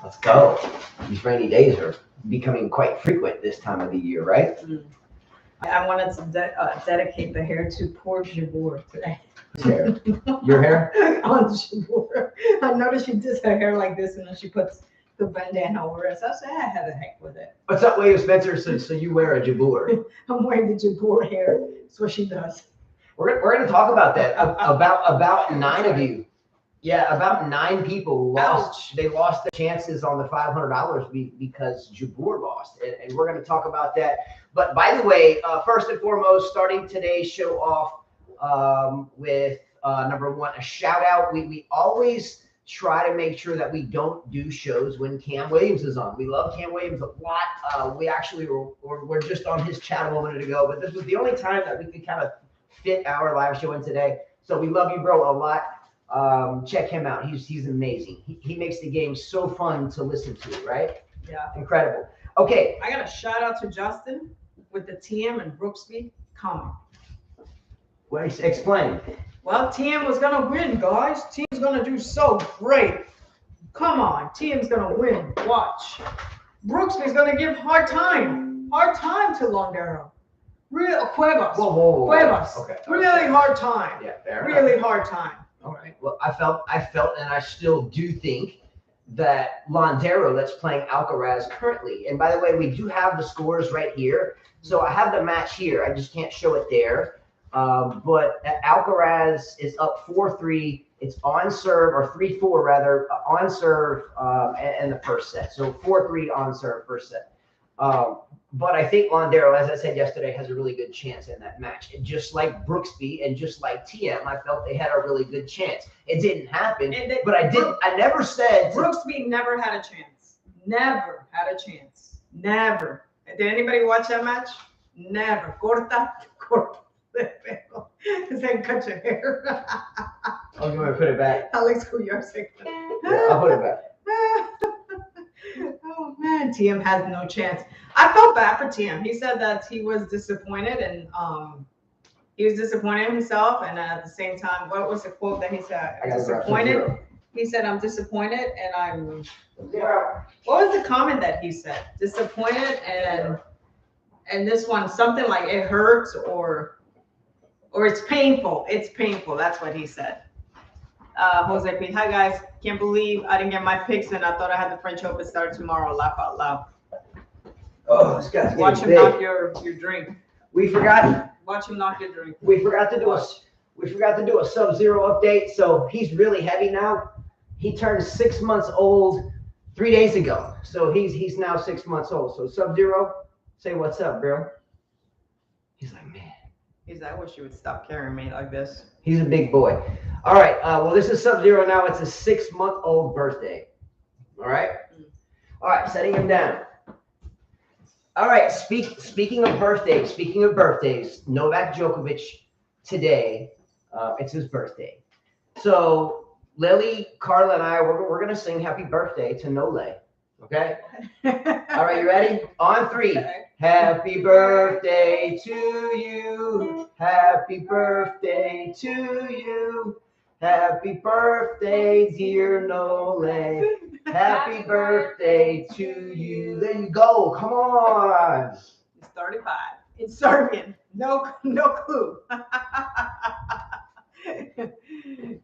Let's go. These rainy days are becoming quite frequent this time of the year, right? I wanted to dedicate the hair to poor Jabeur today. Hair. Your hair? On Jabeur. I noticed she does her hair like this and then she puts the bandana over it. So I said, I had the heck with it. What's up, William Spencer? So you wear a Jabeur. I'm wearing the Jabeur hair. That's what she does. We're going to talk about that. About 9 of you. Yeah, about 9 people lost. They lost their chances on the $500 because Jabeur lost, and we're going to talk about that. But by the way, first and foremost, starting today's show off with number 1, a shout out. We always try to make sure that we don't do shows when Cam Williams is on. We love Cam Williams a lot. We actually were just on his chat a moment ago, but this was the only time that we could kind of fit our live show in today. So we love you, bro, a lot. Check him out. He's amazing. He makes the game so fun to listen to, right? Yeah. Incredible. Okay. I got a shout out to Justin with the Thiem and Brooksby comment. Well, explain. Well, Thiem was going to win, guys. Thiem's going to do so great. Come on. Thiem's going to win. Watch. Brooksby's going to give hard time. Hard time to Londero. Real Cuevas. Whoa. Cuevas. Okay. Really hard time. Yeah, fair really enough. hard time. All right. Well, I felt, and I still do think that Londero that's playing Alcaraz currently. And by the way, we do have the scores right here. So I have the match here. I just can't show it there. But Alcaraz is up 4-3. It's on serve, or 3-4 rather, on serve in the first set. So 4-3 on serve first set. But I think Londero, as I said yesterday, has a really good chance in that match. And just like Brooksby and just like Thiem, I felt they had a really good chance. It didn't happen, but I never said. Brooksby never had a chance. Never had a chance. Never. Did anybody watch that match? Never. Corta. His head cut your hair. Oh, you want to put it back? Alex Cuyarse. Yeah, I'll put it back. Oh man, Thiem has no chance. I felt bad for Thiem. He said that he was disappointed and he was disappointed in himself, and at the same time, what was the quote that he said? I'm disappointed. He said, I'm disappointed and I'm what was the comment that he said? Disappointed and this one, something like it hurts or it's painful. It's painful. That's what he said. Jose P. Hi guys. Can't believe I didn't get my picks and I thought I had the French Open start tomorrow. Laugh out loud. Oh, this guy's Watch him big. knock your drink. We forgot. Watch him knock your drink. We forgot to do a Sub-Zero update. So he's really heavy now. He turned 6 months old 3 days ago. So he's now 6 months old. So Sub-Zero, say what's up, bro. He's like, man. He's like, I wish you would stop carrying me like this. He's a big boy. All right. Well, this is Sub-Zero now. It's a 6-month-old birthday. All right. All right. Setting him down. All right. Speaking of birthdays, Novak Djokovic today, it's his birthday. So Lily, Carla, and I, we're gonna sing "Happy Birthday" to Nole. Okay. All right. You ready? On 3. Okay. Happy birthday to you. Happy birthday to you. Happy birthday, dear Nole. Happy birthday to you. There you go. Come on. He's 35. It's Serbian. No clue.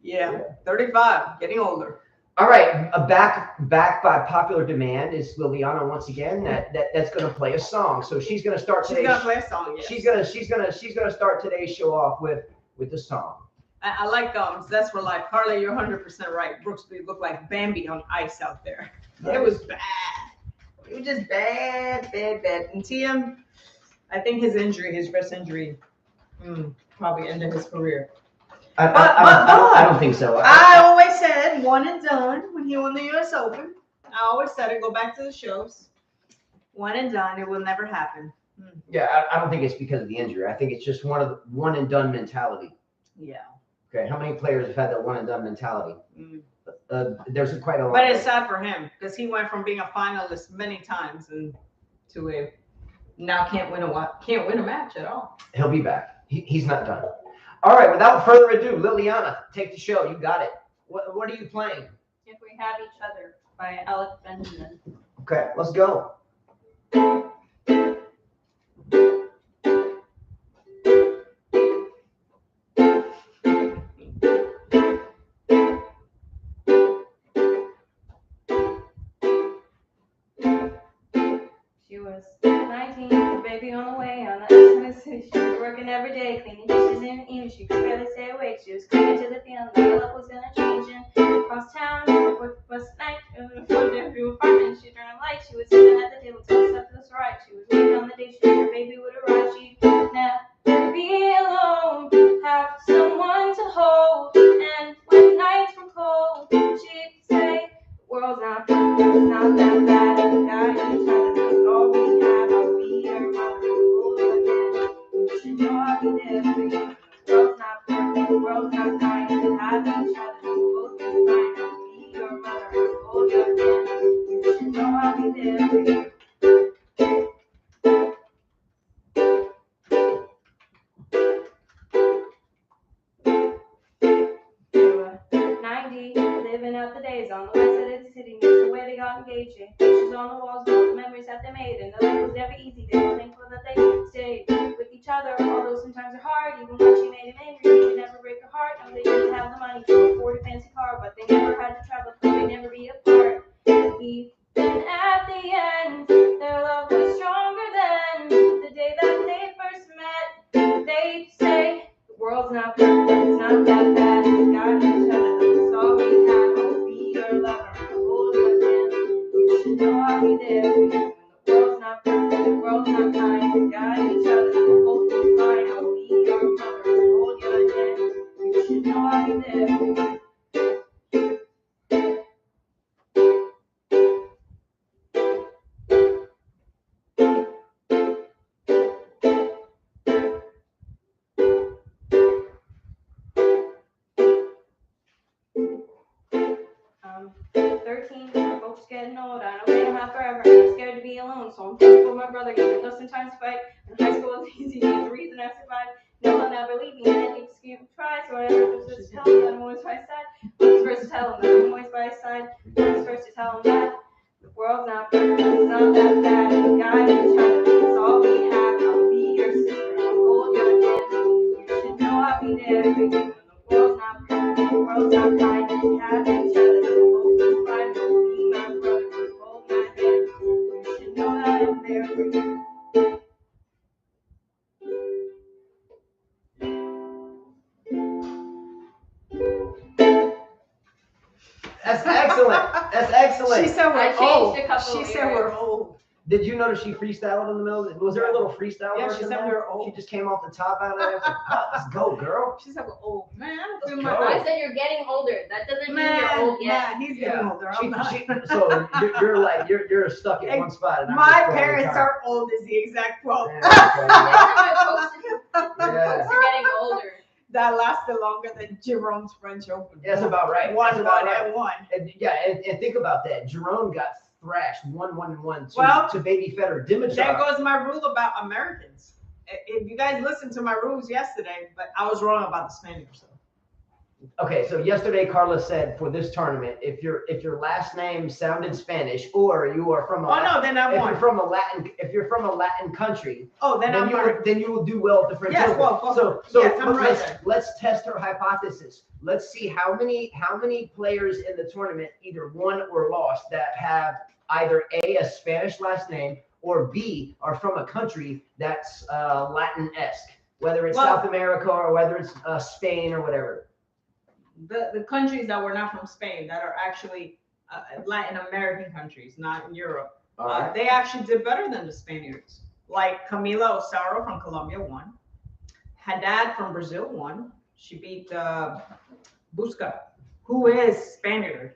Yeah, 35. Getting older. All right, back by popular demand is Liliana once again. That's going to play a song. So she's going to start today. She's going to play a song. Yes. She's going to start today's show off with the song. I like Zest for Life. Carly, you're 100% right. Brooksby looked like Bambi on ice out there. Nice. It was bad. It was just bad. And Thiem, I think his wrist injury, probably ended his career. I don't think so. I always said one and done when he won the U.S. Open. I always said it. Go back to the shows. One and done. It will never happen. Yeah, I don't think it's because of the injury. I think it's just one and done mentality. Yeah. Okay. How many players have had that one and done mentality? There's quite a lot. But it's sad for him because he went from being a finalist many times and to a now can't win a match at all. He'll be back. He's not done. All right, without further ado, Liliana, take the show. You got it. What are you playing? If we have each other. by Alec Benjamin. Okay, let's go. She was 19, the baby on the way on the Exodus. She was working every day, cleaning dishes in the evening. She could barely stay awake. She was clinging to the feeling that her life was gonna change. And across town, work was night, in the front bedroom apartment. She turned on light. She was sitting at the table till stuff was right. She was waiting on the day she knew her baby would arrive. She'd never be alone, have someone to hold. And when nights were cold, she'd say, the world's not perfect, it's not that bad. And we got each other, that's all we have. I'll be your mother, hold your hand. You should know I'll be there for you. The world's not perfect, the world's not kind. We have each other, we'll both be fine. I'll be your mother, hold your hand. You should know I'll be there for you. Living out the days on the west side of the city, near the way they got engaged. Pictures on the walls, all the memories that they made, and the life was never easy. They were thankful that they stayed with each other, although sometimes are hard. Even when she made him angry, he would never break her heart. No, they didn't have the money to afford a fancy car, but they never had to travel, so they'd never be apart. Even at the end, their love was stronger than the day that they first met. They'd say, the world's not perfect, it's not that bad. We got each other, that's all we have. I'll be your lover, hold your hand. You should know I'll be there for you. When the world's not perfect, the world's not kind. We got each other, we'll both be fine. I'll be your mother, hold your hand. You should know I'll be there for you. I'm 13, my folks getting old. I know they don't have forever. I'm scared to be alone, so I'm thankful my brother even though sometimes fight. In high school it's easy, he's the reason I survived. No, I'll never leave me, and I think excuse try. So whenever I'm supposed to tell him that I'm always by his side, I'm first to tell him that I'm always by his side. I'm first to tell him that the world's not perfect, it's not that bad. We got each other, it's all we have. I'll be your sister, I'll hold your hand. You should know I'll be there for you. When the world's not perfect, the world's not kind. We have each other, we'll both be fine. I'll be my brother, hold my hand. You should know that I'm there for you. That's excellent. That's excellent. She said I we're changed old. a couple She of said we're lyrics. old. Did you notice she freestyled in the middle? Was there a little freestyle Yeah, she version said there? we were old. She just came off the top out of there. Let's go, girl. She said we're old. Man, I don't feel Let's my go. I said you're getting older. That doesn't mean you're old yet. Man, he's getting older. I'm not. So you're like you're stuck in one spot. And I'm My just going parents time. are old is the exact quote. Yeah, okay, My yeah. folks are getting older. That lasted longer than Jerome's French Open. That's about right. One, That's about one, right. and one. And yeah, and think about that. Jerome got thrashed 1-1-1 Well, to baby Federer. Dimitrov. There goes my rule about Americans. If you guys listened to my rules yesterday, but I was wrong about the Spaniards. So. Okay, so yesterday Carla said for this tournament, if your last name sounded Spanish or you are from a No, then I if won. you're from a Latin country, Then I'm right. then you will do well at the French Yes, Open. well, so yes, I'm right there. let's test her hypothesis. Let's see how many players in the tournament either won or lost that have either a Spanish last name or B are from a country that's Latin-esque, whether it's South America or whether it's Spain or whatever. The countries that were not from Spain that are actually Latin American countries, not in Europe, Right. they actually did better than the Spaniards. Like Camila Osaro from Colombia won. Haddad from Brazil won. She beat Busca, who is Spaniard.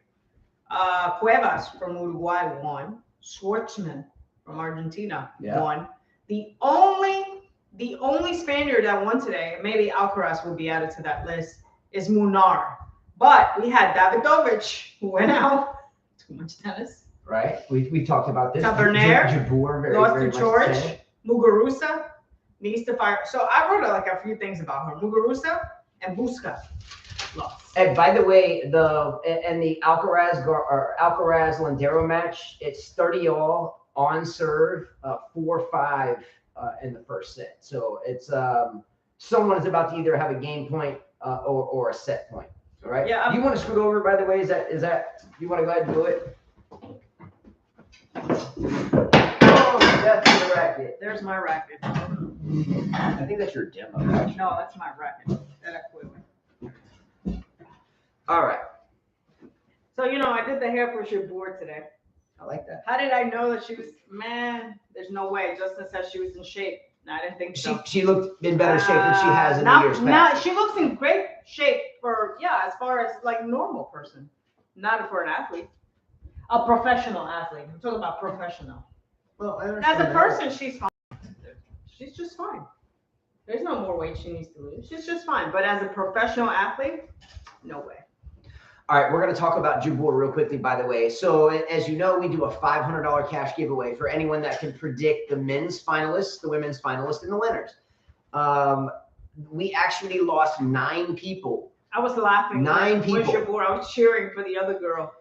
Cuevas from Uruguay won. Schwartzman from Argentina won. The only Spaniard that won today, maybe Alcaraz will be added to that list, is Munar. But we had Davidovich, who went out. Too much tennis. Right. We talked about this. Taberner, Jabeur, very lost very to much George. sad. Muguruza needs to fire. So I wrote like a few things about her. Muguruza and Busca. loss. And by the way, the Alcaraz Londero match, it's 30-all on serve, 4-5 in the first set. So it's someone is about to either have a game point or a set point. All right. Yeah. Do you want to scoot over? By the way, is that you want to go ahead and do it? Oh, that's the racket. There's my racket. I think that's your demo. No, that's my racket that I quit with. All right. So, I did the hair for Jabeur today. I like that. How did I know that she was, man, there's no way. Justin said she was in shape. No, I didn't think so. She looked in better shape than she has in the years past. Now, she looks in great shape for, as far as like normal person. Not for an athlete. A professional athlete. I'm talking about professional. Well, I As understand a that. person, she's fine. She's just fine. There's no more weight she needs to lose. She's just fine. But as a professional athlete, no way. All right, we're going to talk about Jabeur real quickly, by the way. So, as you know, we do a $500 cash giveaway for anyone that can predict the men's finalists, the women's finalists, and the winners. We actually lost 9 people. I was laughing. 9 people. Jabeur, I was cheering for the other girl.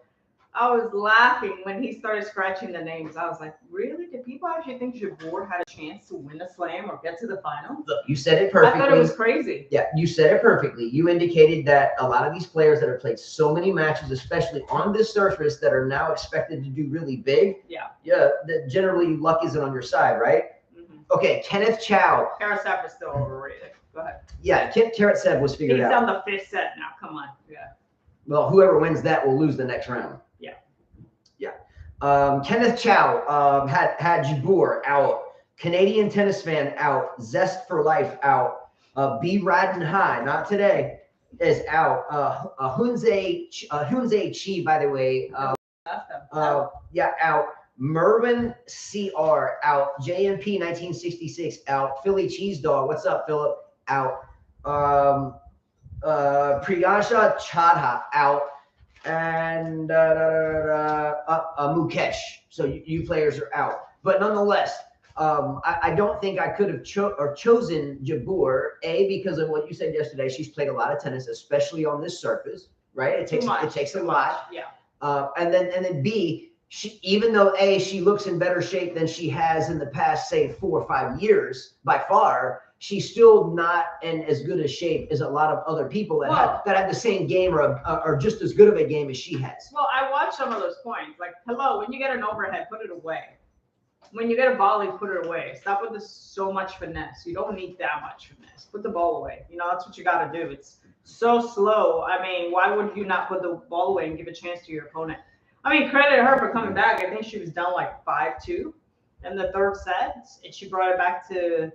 I was laughing when he started scratching the names. I was like, really? Did people actually think Jabeur had a chance to win a slam or get to the final? Look, you said it perfectly. I thought it was crazy. Yeah, you said it perfectly. You indicated that a lot of these players that have played so many matches, especially on this surface, that are now expected to do really big. Yeah. Yeah, that generally luck isn't on your side, right? Mm-hmm. Okay, Kenneth Chow. Karatsev is still overrated. Go ahead. Yeah, Karatsev was figured He's out. on the 5th set now. Come on. Yeah. Well, whoever wins that will lose the next round. Kenneth Chow had Jabeur out. Canadian tennis fan out. Zest for Life out. B Riding High, not today, is out. Hunze Chi, by the way, out. Merwin CR out. JMP 1966 out. Philly Cheese Dog, what's up, Philip? Out. Priyasha Chadha out. And Mukesh. So you players are out. But nonetheless, I don't think I could have chosen Jabeur, A, because of what you said yesterday. She's played a lot of tennis, especially on this surface, right? It takes a lot. Yeah. And then B, even though A, she looks in better shape than she has in the past, say, 4 or 5 years by far, she's still not in as good a shape as a lot of other people that have the same game or just as good of a game as she has. Well, I watched some of those points. Like, hello, when you get an overhead, put it away. When you get a volley, put it away. Stop with this so much finesse. You don't need that much finesse. Put the ball away. That's what you got to do. It's so slow. I mean, why would you not put the ball away and give a chance to your opponent? I mean, credit her for coming back. I think she was down like 5-2 in the 3rd set, and she brought it back to,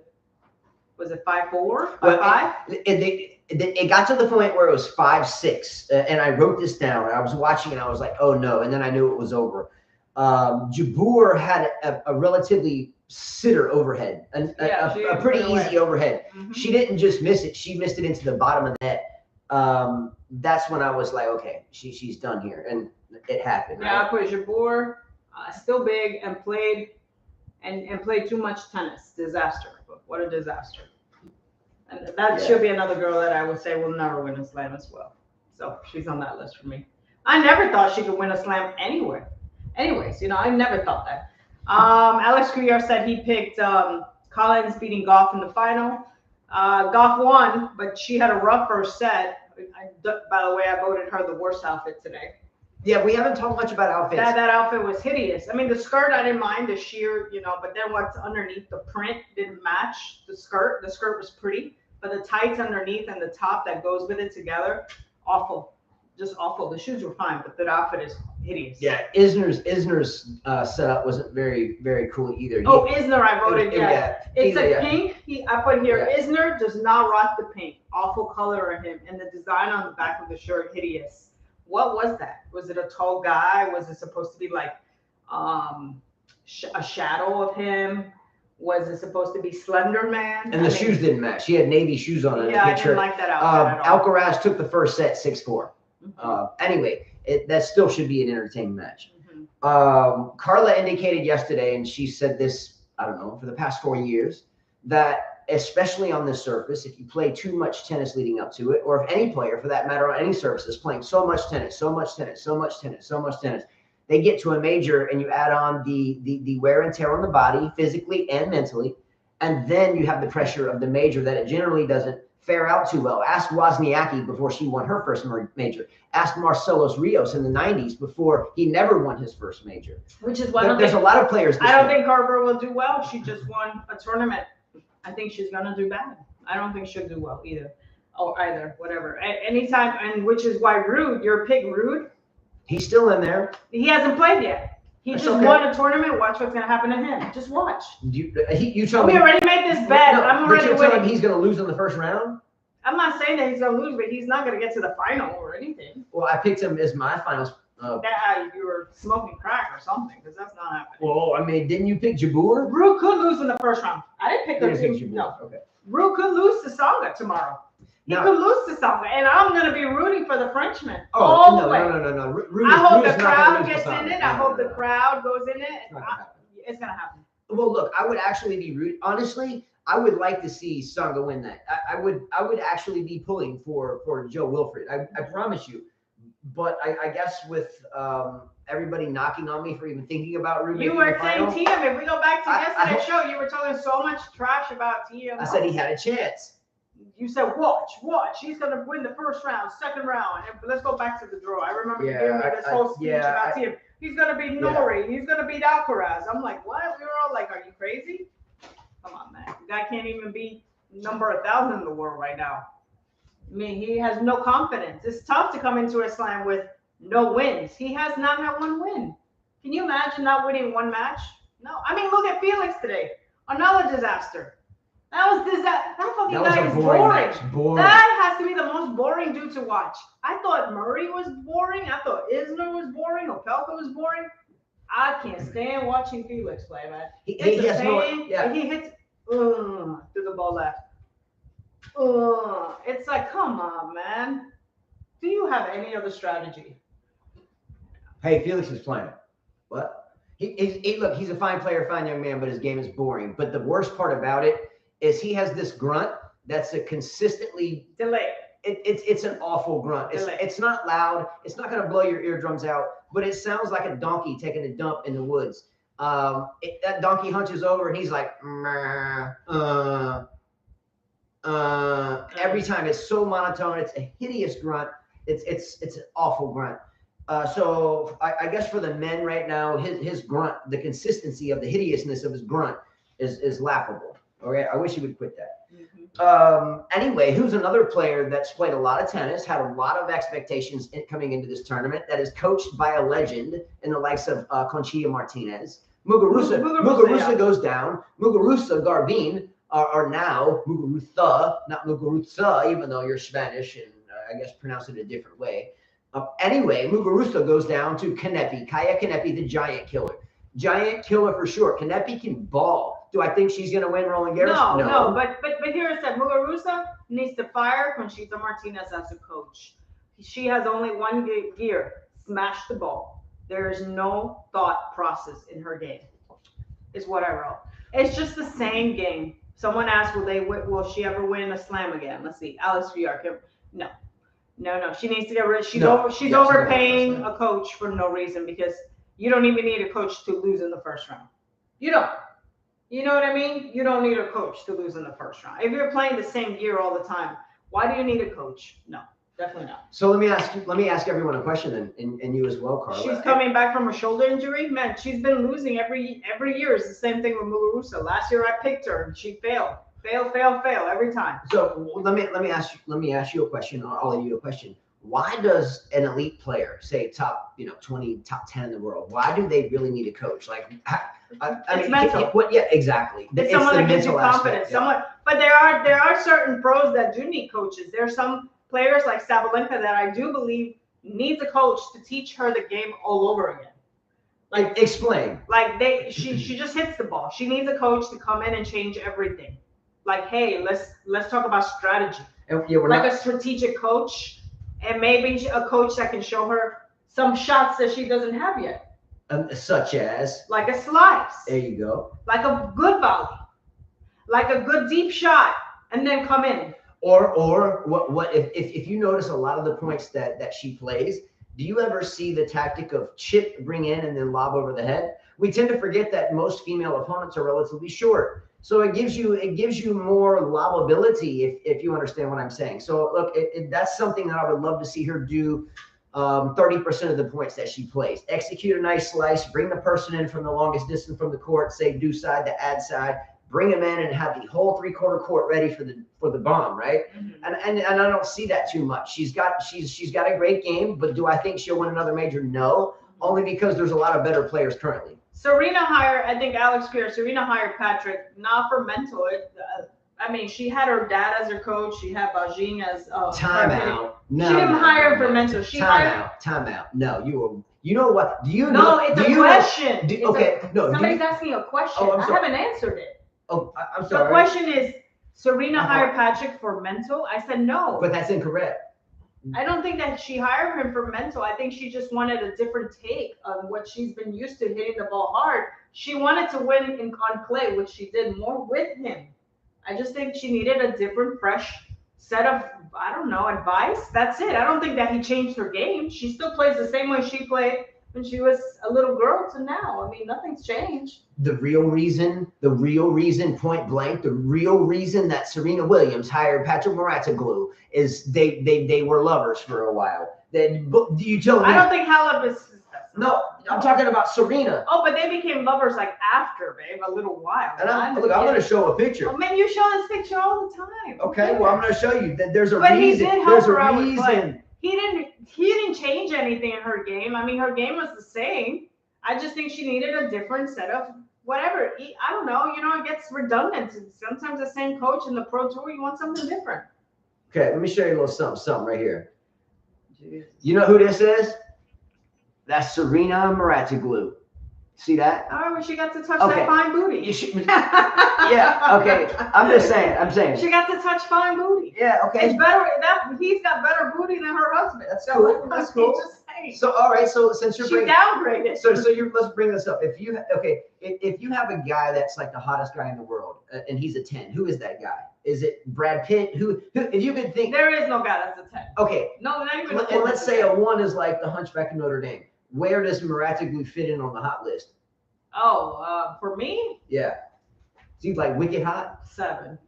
was it 5-4, 5-5? It got to the point where it was 5-6, and I wrote this down. And I was watching and I was like, oh no, and then I knew it was over. Jabeur had a relatively sitter overhead, a pretty easy overhead. Mm-hmm. She didn't just miss it; she missed it into the bottom of the net. That's when I was like, okay, she's done here, and it happened. Yeah, right? I put Jabeur still big and played too much tennis. Disaster. What a disaster. And that should be another girl that I would say will never win a slam as well. So she's on that list for me. I never thought she could win a slam anywhere. Anyways, I never thought that. Alex Gregor said he picked Collins beating Goff in the final. Goff won, but she had a rough first set. By the way, I voted her the worst outfit today. Yeah, we haven't talked much about outfits. That outfit was hideous. I mean, the skirt, I didn't mind the sheer, but then what's underneath, the print didn't match the skirt. The skirt was pretty, but the tights underneath and the top that goes with it together, awful. Just awful. The shoes were fine, but that outfit is hideous. Yeah, Isner's setup wasn't very, very cool either. Isner, I voted yes. It's a pink. I put here, Isner does not rock the pink. Awful color on him. And the design on the back of the shirt, hideous. What was that? Was it a tall guy? Was it supposed to be like a shadow of him? Was it supposed to be Slender Man? And the shoes didn't match. She had navy shoes on in the picture. I didn't like that outfit at all. Alcaraz took the first set 6-4. Mm-hmm. Anyway, that still should be an entertaining match. Mm-hmm. Carla indicated yesterday, and she said this, I don't know, for the past 4 years, that especially on this surface, if you play too much tennis leading up to it, or if any player for that matter on any surface is playing so much tennis, they get to a major and you add on the wear and tear on the body, physically and mentally, and then you have the pressure of the major that it generally doesn't fare out too well. Ask Wozniacki before she won her first major. Ask Marcelo Rios in the 90s before he never won his first major. Which is why there's a lot of players. I don't think Garber will do well. She just won a tournament. I think she's gonna do bad. I don't think she'll do well either. Whatever. Anytime, and which is why Ruud, your pick Ruud. He's still in there. He hasn't played yet. He just won a tournament. Watch what's gonna happen to him. Just watch. You tell me. We already made this bet. No, I'm already telling me he's gonna lose in the first round. I'm not saying that he's gonna lose, but he's not gonna get to the final or anything. Well, I picked him as my finals. That you were smoking crack or something, because that's not happening. Well, I mean, didn't you pick Jabeur? Ruud could lose in the first round. I didn't pick him. No. Okay. Ruud could lose to Tsonga tomorrow. He could lose to Tsonga, and I'm gonna be rooting for the Frenchman all the way. No. I hope the crowd gets in it. I hope the crowd goes in it. It's gonna happen. Well, look, I would actually be rooting. Honestly, I would like to see Tsonga win that. I would actually be pulling for Joe Wilfried. I promise you. But I guess with everybody knocking on me for even thinking about Ruud. You were saying Thiem. If we go back to yesterday's show, you were talking so much trash about Thiem. I said he had a chance. You said, watch. He's going to win the first round, second round. And let's go back to the draw. I remember you giving me this whole speech about Thiem. He's going to beat Nori. He's going to beat Alcaraz. I'm like, what? We were all like, are you crazy? Come on, man. The guy can't even beat number 1,000 in the world right now. I mean, he has no confidence. It's tough to come into a slam with no wins. He has not had one win. Can you imagine not winning one match? No. I mean, look at Felix today. Another disaster. That fucking guy is boring. That has to be the most boring dude to watch. I thought Murray was boring. I thought Isner was boring. Opelka was boring. I can't stand watching Felix play, man. He hits through the ball left. It's like, come on, man. Do you have any other strategy? Hey, Felix is playing. What? Look, he's a fine player, fine young man, but his game is boring. But the worst part about it is he has this grunt that's a consistently delayed. It's an awful grunt. It's not loud. It's not going to blow your eardrums out, but it sounds like a donkey taking a dump in the woods. That donkey hunches over and he's like, every time. It's so monotone. It's a hideous grunt. It's an awful grunt. So I guess for the men right now, his grunt, the consistency of the hideousness of his grunt is laughable. Okay, I wish he would quit that. Anyway, who's another player that's played a lot of tennis, had a lot of expectations coming into this tournament, that is coached by a legend in the likes of Conchita Martinez. Muguruza goes down. Muguruza, Garbine are now Muguruza, not Muguruza, even though you're Spanish and I guess pronounce it a different way. Anyway, Muguruza goes down to Kanepi, Kaya Kanepi, the giant killer. Giant killer for sure. Kanepi can ball. Do I think she's going to win Roland Garros? No. But here it said Muguruza needs to fire Conchita Martinez as a coach. She has only one gear: smash the ball. There is no thought process in her game. Is what I wrote. It's just the same game. Someone asked, will she ever win a slam again? Let's see. Alex Villar. No. She needs to get rid. She's overpaying a coach for no reason, because you don't even need a coach to lose in the first round. You don't. You know what I mean? You don't need a coach to lose in the first round. If you're playing the same gear all the time, why do you need a coach? No, definitely not. So let me ask everyone a question then, and you as well, Carla. She's coming back from a shoulder injury. Man, she's been losing every year. It's the same thing with Muguruza. Last year I picked her and she failed every time. So let me ask you a question, or I'll ask you a question. Why does an elite player, say top 20, top 10 in the world, why do they really need a coach? Like, it's mental. Yeah, exactly. It's someone that gives you confidence. But there are certain pros that do need coaches. There are some players like Sabalenka that I do believe needs a coach to teach her the game all over again. Like, explain. Like she just hits the ball. She needs a coach to come in and change everything. Like, hey, let's talk about strategy. A strategic coach. And maybe a coach that can show her some shots that she doesn't have yet. Such as? Like a slice. There you go. Like a good volley. like a good deep shot, and then come in. Or what if you notice a lot of the points that she plays, do you ever see the tactic of chip, bring in, and then lob over the head? We tend to forget that most female opponents are relatively short. So it gives you more lobbability if you understand what I'm saying. So look, that's something that I would love to see her do 30% of the points that she plays. Execute a nice slice, bring the person in from the longest distance from the court, say do side to ad side, bring them in and have the whole 3/4 court ready for the bomb, right? And I don't see that too much. She's got a great game, but do I think she'll win another major? No, only because there's a lot of better players currently. Serena hired, I think Alex Pierre, Serena hired Patrick not for mental. I mean, she had her dad as her coach. She had Bajin as timeout. No, she didn't hire him for mental. She timeout. No, you know what? Do you know? No, it's a question. Somebody's asking a question. Oh, I haven't answered it. Oh, I'm sorry. The question is, Serena hired Patrick for mental? I said no. But that's incorrect. I don't think that she hired him for mental. I think she just wanted a different take on what she's been used to, hitting the ball hard. She wanted to win on clay, which she did more with him. I just think she needed a different, fresh set of, I don't know, advice. That's it. I don't think that he changed her game. She still plays the same way she played when she was a little girl to now. I mean, nothing's changed. The real reason, point blank, the real reason that Serena Williams hired Patrick Mouratoglou is they were lovers for a while. Then you tell me? I don't think Halep is. No, I'm talking about Serena. Oh, but they became lovers like after, babe, a little while. And I'm going to show a picture. Oh, man, you show this picture all the time. Okay, well, I'm going to show you that there's a but reason. He did help there's her a out reason. He didn't change anything in her game. I mean, her game was the same. I just think she needed a different set of whatever. I don't know. You know, it gets redundant. Sometimes the same coach in the pro tour, you want something different. Okay, let me show you a little something right here. Jeez. You know who this is? That's Serena Mouratoglou. See that? Oh, well, she got to touch that fine booty. Yeah, okay. I'm saying. She got to touch fine booty. Yeah, okay. It's better he's got better booty than her husband. That's cool. That's cool. So all right, so since you're downgraded. So let's bring this up. If you have a guy that's like the hottest guy in the world and he's a 10, who is that guy? Is it Brad Pitt? Who if you could think there is no guy that's a 10. Okay. No, not even and let's say a 1 is like the Hunchback of Notre Dame. Where does Mouratoglou fit in on the hot list? Oh, for me? Yeah. He's like wicked hot? 7.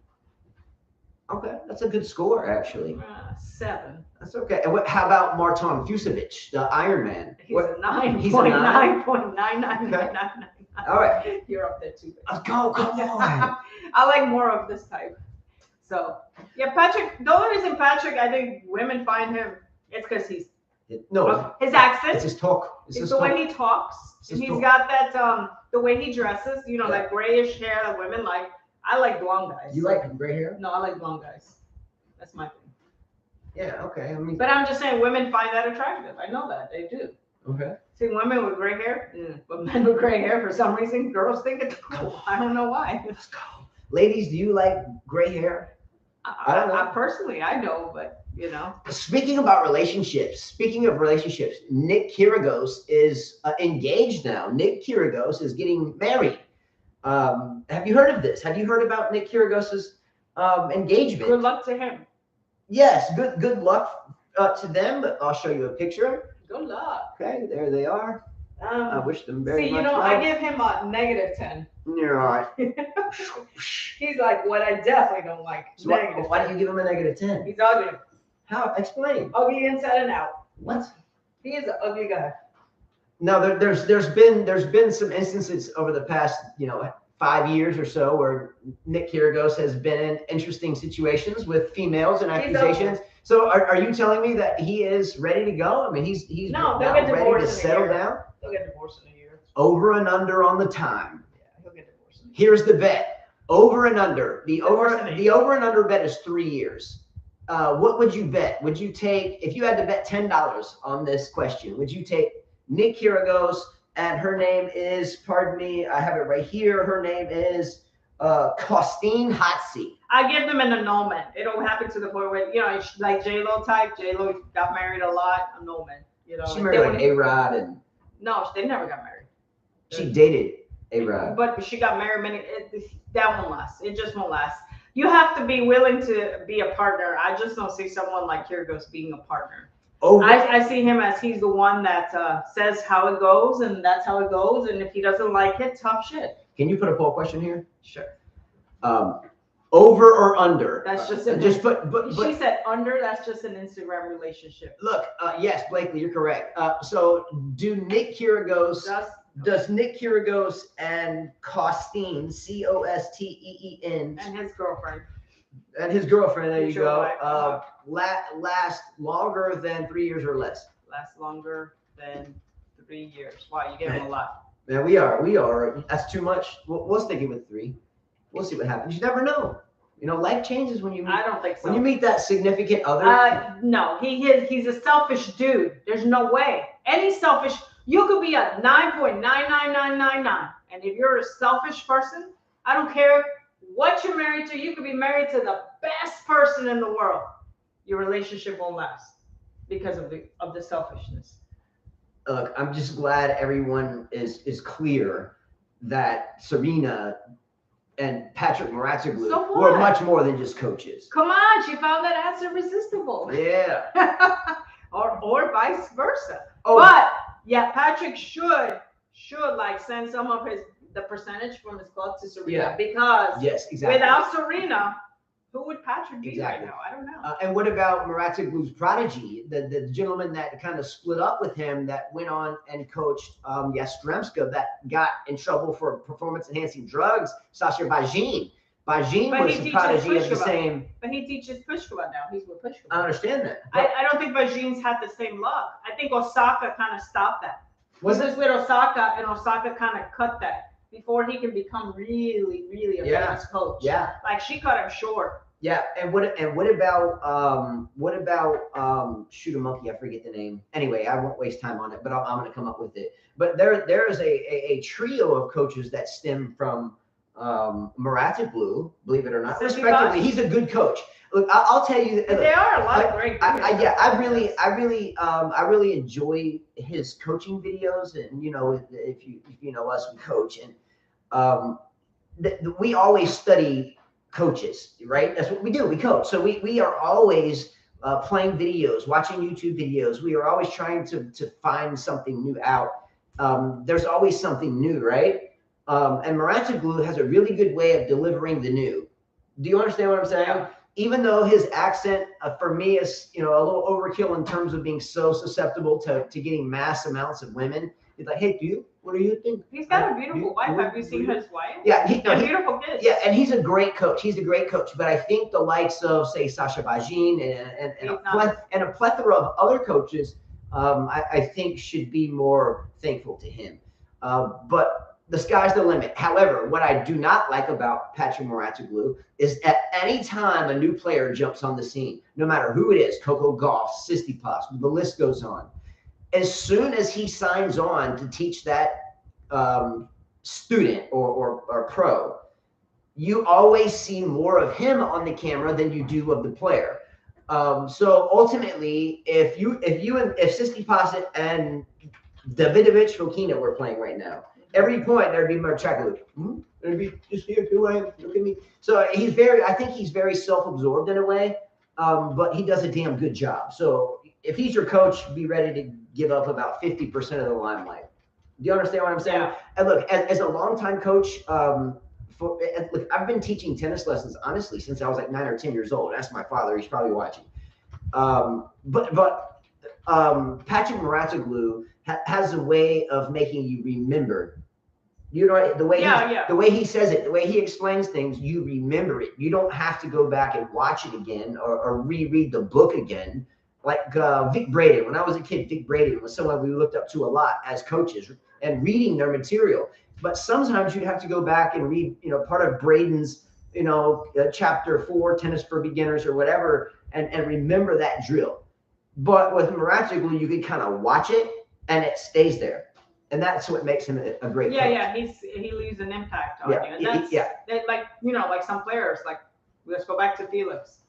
Okay, that's a good score, actually. 7. That's okay. And how about Martin Fucsovics, the Iron Man? He's a 9. He's a 9.999999. Okay. All right. You're up there too. Let's go. Come on. I like more of this type. So, yeah, Patrick, the only reason Patrick, I think women find him, it's because he's his accent. It's his talk. It's the way he talks. And he's got that the way he dresses, like grayish hair that women like. I like blonde guys. You like gray hair? No, I like blonde guys. That's my thing. Yeah, okay. But I'm just saying women find that attractive. I know that. They do. Okay. See, women with gray hair, but men with gray hair, for some reason, girls think it's cool. I don't know why. Let's go. Ladies, do you like gray hair? I don't know. I personally, I know, but Speaking of relationships, Nick Kyrgios is engaged now. Nick Kyrgios is getting married. Have you heard of this? Have you heard about Nick Kyrgios's engagement? Good luck to him. Yes, good luck to them. But I'll show you a picture. Good luck. Okay, there they are. I wish them very much. I give him a -10. You're all right. He's like what I definitely don't like. So why do you give him a -10? He's ugly. How? Explain. Ugly inside and out. What? He is an ugly guy. No, there's been some instances over the past 5 years or so where Nick Kyrgios has been in interesting situations with females and accusations. So are you telling me that he is ready to go? I mean, he's now ready to settle down. He'll get divorced in a year. Over and under on the time. Yeah, he'll get divorced. Here's the bet. Over and under. The over and under bet is 3 years. What would you bet? Would you take, if you had to bet $10 on this question, would you take Nick Kyrgios, and her name is, pardon me, I have it right here. Her name is Costine Hatzi. I give them an annulment. It'll happen to the point where, like J-Lo type. J-Lo got married a lot. Annulment. She married like A-Rod and. No, they never got married. She dated. A-Rod. But she got married that won't last. It just won't last. You have to be willing to be a partner. I just don't see someone like Kyrgios being a partner. Oh, I see him as he's the one that says how it goes, and that's how it goes. And if he doesn't like it, tough shit. can you put a poll question here? Sure. Over or under? That's just she said under. That's just an Instagram relationship. Look, yes, Blakely, you're correct. So does Nick Kyrgios and Costeen, Costeen, And his girlfriend. and his girlfriend, there you go, last longer than 3 years or less? Last longer than 3 years. Wow, you gave him a lot. Man, we are. That's too much. We'll stick it with 3. We'll see what happens. You never know. You know, life changes when you meet. I don't think so. When you meet that significant other. No, he's a selfish dude. There's no way. Any selfish, you could be a 9.99999. And if you're a selfish person, I don't care what you're married to. You could be married to the best person in the world. Your relationship won't last because of the selfishness. Look, I'm just glad everyone is clear that Serena and Patrick Mouratoglou were much more than just coaches. Come on, she found that answer irresistible. Yeah. or vice versa. Oh. But yeah, Patrick should like send some of the percentage from his club to Serena because yes, exactly. Without Serena, who would Patrick be exactly. right now? I don't know. And what about Mouratoglou's prodigy, the gentleman that kind of split up with him, that went on and coached Yastremska, that got in trouble for performance-enhancing drugs, Sasha Bajin. Bajin was a prodigy of the same. But he teaches Pliskova now. He's with Pliskova. I understand that. I don't think Bajin's had the same luck. I think Osaka kind of stopped that. Was it with Osaka, and Osaka kind of cut that before he can become really, really a famous coach. Yeah. Like she cut him short. Yeah, and what about shoot a monkey? I forget the name. Anyway, I won't waste time on it, but I'm going to come up with it. But there is a trio of coaches that stem from Mouratoglou, believe it or not. Respectively, he's a good coach. Look, I'll tell you. There are a lot of great. I really enjoy his coaching videos, and you know, if you know us, we coach, and we always study coaches, right? That's what we do. We coach. So we are always playing videos, watching YouTube videos. We are always trying to find something new out. There's always something new, right? And Mouratoglou has a really good way of delivering the new. Do you understand what I'm saying? Yeah. Even though his accent, for me, is a little overkill in terms of being so susceptible to getting mass amounts of women. He's like, hey, what do you think? He's got a beautiful wife. Have you seen his wife? Yeah, beautiful kids. Yeah, and he's a great coach. He's a great coach. But I think the likes of, say, Sasha Bajin and a plethora of other coaches, I think should be more thankful to him. But the sky's the limit. However, what I do not like about Patrick Mouratoglou is at any time a new player jumps on the scene, no matter who it is, Coco Gauff, Tsitsipas, the list goes on. As soon as he signs on to teach that student or pro, you always see more of him on the camera than you do of the player. So ultimately, if Tsitsipas and Davidovich Fokina were playing right now, every point there'd be Mouratoglou. There'd be just here, look at me. So I think he's very self-absorbed in a way, but he does a damn good job. So if he's your coach, be ready to give up about 50% of the limelight. Do you understand what I'm saying? Yeah. And look, as a longtime coach, look, I've been teaching tennis lessons, honestly, since I was like 9 or 10 years old. Ask my father; he's probably watching. But Patrick Mouratoglou has a way of making you remember. You know, the way he says it, the way he explains things, you remember it. You don't have to go back and watch it again or reread the book again. Like Vic Braden. When I was a kid, Vic Braden was someone we looked up to a lot as coaches and reading their material. But sometimes you'd have to go back and read, part of Braden's, chapter 4, tennis for beginners or whatever, and remember that drill. But with Mouratoglou, you could kind of watch it and it stays there. And that's what makes him a great coach. Yeah, he leaves an impact on you. And that's like some players, like let's go back to Felix.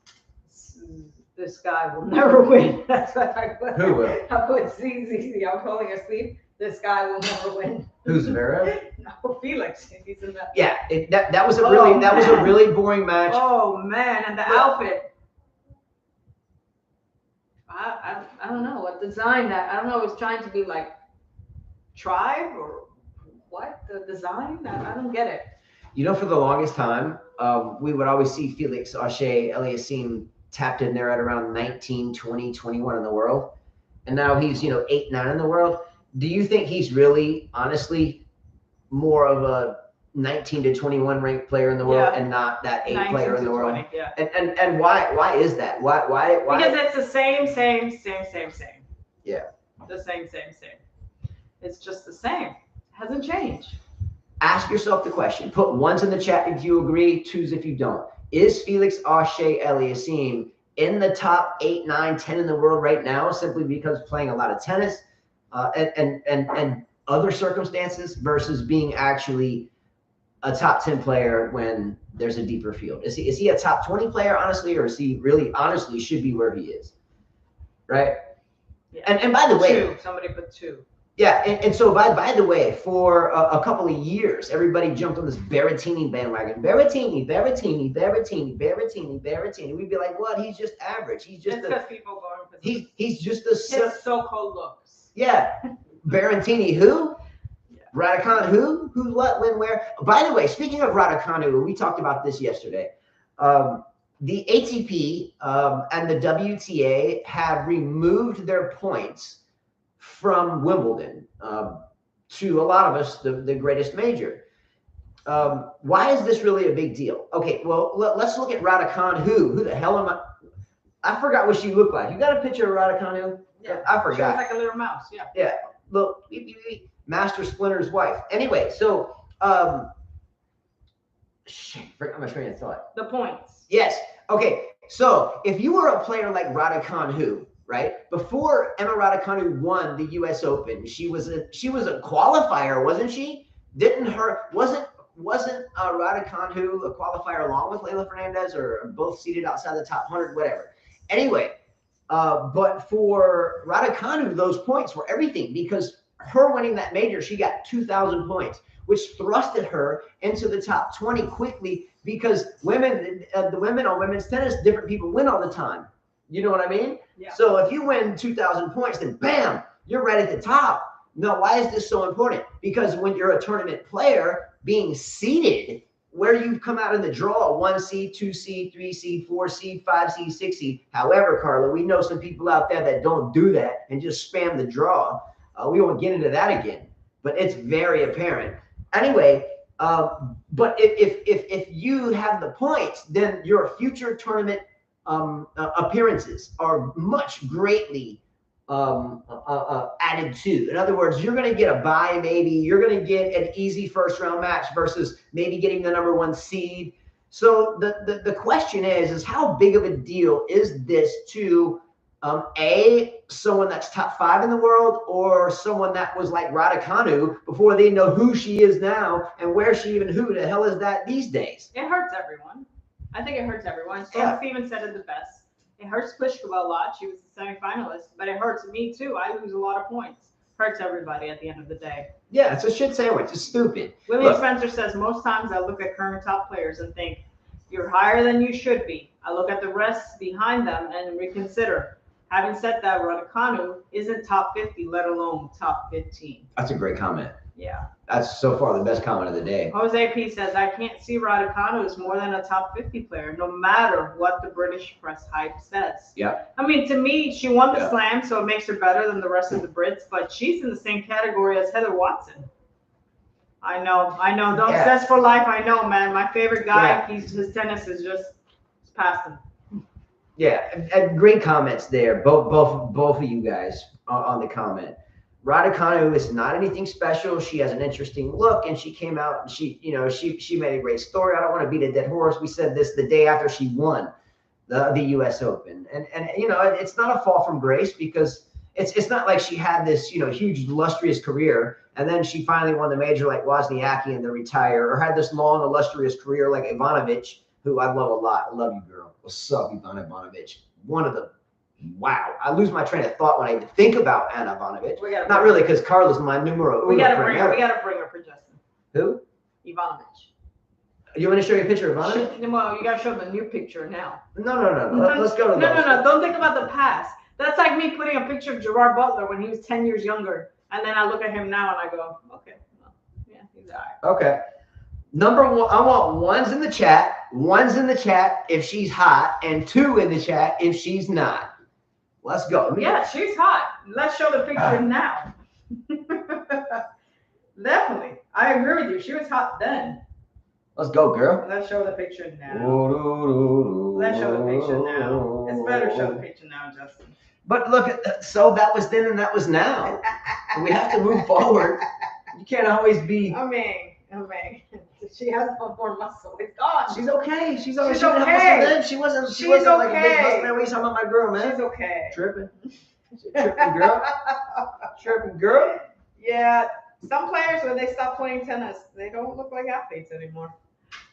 This guy will never win. That's what I put. Who will? I put ZZ. I'm falling asleep. this guy will never win. Who's Zverev? No, Felix. He's in that. Yeah, that was a really boring match. Oh man, and the outfit. I don't know what design that. I don't know. It was trying to be like tribe or what the design. I don't get it. You know, for the longest time, we would always see Felix Auger-Aliassime tapped in there at around 19, 20, 21 in the world. And now he's, 8, 9 in the world. Do you think he's really, honestly, more of a 19 to 21 ranked player in the world and not that 8 player in the world? 20, yeah. And why is that? Why? Because it's the same. Yeah. The same. It's just the same. It hasn't changed. Ask yourself the question. Put ones in the chat if you agree, twos if you don't. Is Felix Auger-Aliassime in the top 8, 9, 10 in the world right now simply because playing a lot of tennis and other circumstances versus being actually a top 10 player when there's a deeper field? Is he a top 20 player, honestly, or is he really honestly should be where he is? Right? Yeah. And by the way, somebody put 2. Yeah, and so by the way, for a couple of years, everybody jumped on this Berrettini bandwagon. Berrettini. We'd be like, what? He's just average. He's just because people going for he's just a his so-called looks. Yeah, Berrettini who? Yeah. Raducanu who? Who? What? When? Where? By the way, speaking of Raducanu, we talked about this yesterday. The ATP and the WTA have removed their points from Wimbledon to a lot of us, the greatest major. Why is this really a big deal? Okay, well, let's look at Raducanu. Who the hell am I? I forgot what she looked like. You got a picture of Raducanu? Yeah, I forgot. She was like a little mouse. Yeah. Yeah. Look, Master Splinter's wife. Anyway, so shit, forgot my train of thought. The points. Yes. Okay. So if you were a player like Raducanu, right? Before Emma Raducanu won the U.S. Open, she was a qualifier, wasn't she? Wasn't Raducanu a qualifier along with Leylah Fernandez, or both seated outside the top 100, whatever? Anyway, but for Raducanu, those points were everything, because her winning that major, she got 2,000 points, which thrusted her into the top 20 quickly, because the women on women's tennis, different people win all the time. You know what I mean? Yeah. So if you win 2,000 points, then bam, you're right at the top. Now, why is this so important? Because when you're a tournament player, being seeded, where you come out in the draw, 1 seed, 2 seed, 3 seed, 4 seed, 5 seed, 6 seed. However, Carla, we know some people out there that don't do that and just spam the draw. We won't get into that again, but it's very apparent. Anyway, but if you have the points, then your future tournament appearances are much greatly added to. In other words, you're going to get a bye, maybe you're going to get an easy first round match versus maybe getting the number 1 seed. So the question is how big of a deal is this to someone that's top 5 in the world, or someone that was like Raducanu before they know who she is now and where she even, who the hell is that these days? It hurts everyone. I think it hurts everyone. Storm Stevens said it the best. It hurts Pliskova a lot. She was the semifinalist, but it hurts me too. I lose a lot of points. Hurts everybody at the end of the day. Yeah, it's a shit sandwich. It's stupid. William Spencer says, most times I look at current top players and think, you're higher than you should be. I look at the rest behind them and reconsider. Having said that, Raducanu isn't top 50, let alone top 15. That's a great comment. Yeah. That's so far the best comment of the day. Jose P says, I can't see Raducanu as more than a top 50 player, no matter what the British press hype says. Yeah. I mean, to me, she won the slam, so it makes her better than the rest of the Brits, but she's in the same category as Heather Watson. I know. Don't stress for life. I know, man. My favorite guy, his tennis is just past him. Yeah, and great comments there. Both of you guys on the comment. Raducanu is not anything special. She has an interesting look, and she came out and she made a great story. I don't want to beat a dead horse. We said this the day after she won the U.S. Open, and it's not a fall from grace, because it's not like she had this huge illustrious career and then she finally won the major like Wozniacki and then retire, or had this long illustrious career like Ivanovic, who I love a lot. I love you, girl. What's up, Ivanovic? One of the Wow, I lose my train of thought when I think about Anna Ivanovic. Not really, because Carla's my numero uno. We gotta bring her for Justin. Who? Ivanovic. You want to show you a picture of Ivanovic? Well, you gotta show the new picture now. No. Let's go to No. Don't think about the past. That's like me putting a picture of Gerard Butler when he was 10 years younger, and then I look at him now and I go, okay, well, yeah, he's all right. Okay. Number one, I want ones in the chat if she's hot, and 2 in the chat if she's not. Let's go. Yeah, she's hot. Let's show the picture now. Definitely. I agree with you. She was hot then. Let's go, girl. Let's show the picture now. Let's show the picture now. It's better to show the picture now, Justin. But look, so that was then and that was now. We have to move forward. You can't always be. I mean, she has more muscle. It's gone. She's okay. She's okay. She wasn't like a big muscle man. What are you talking about, my girl, man? She's okay. Tripping girl. Tripping girl. Yeah. Some players, when they stop playing tennis, they don't look like athletes anymore.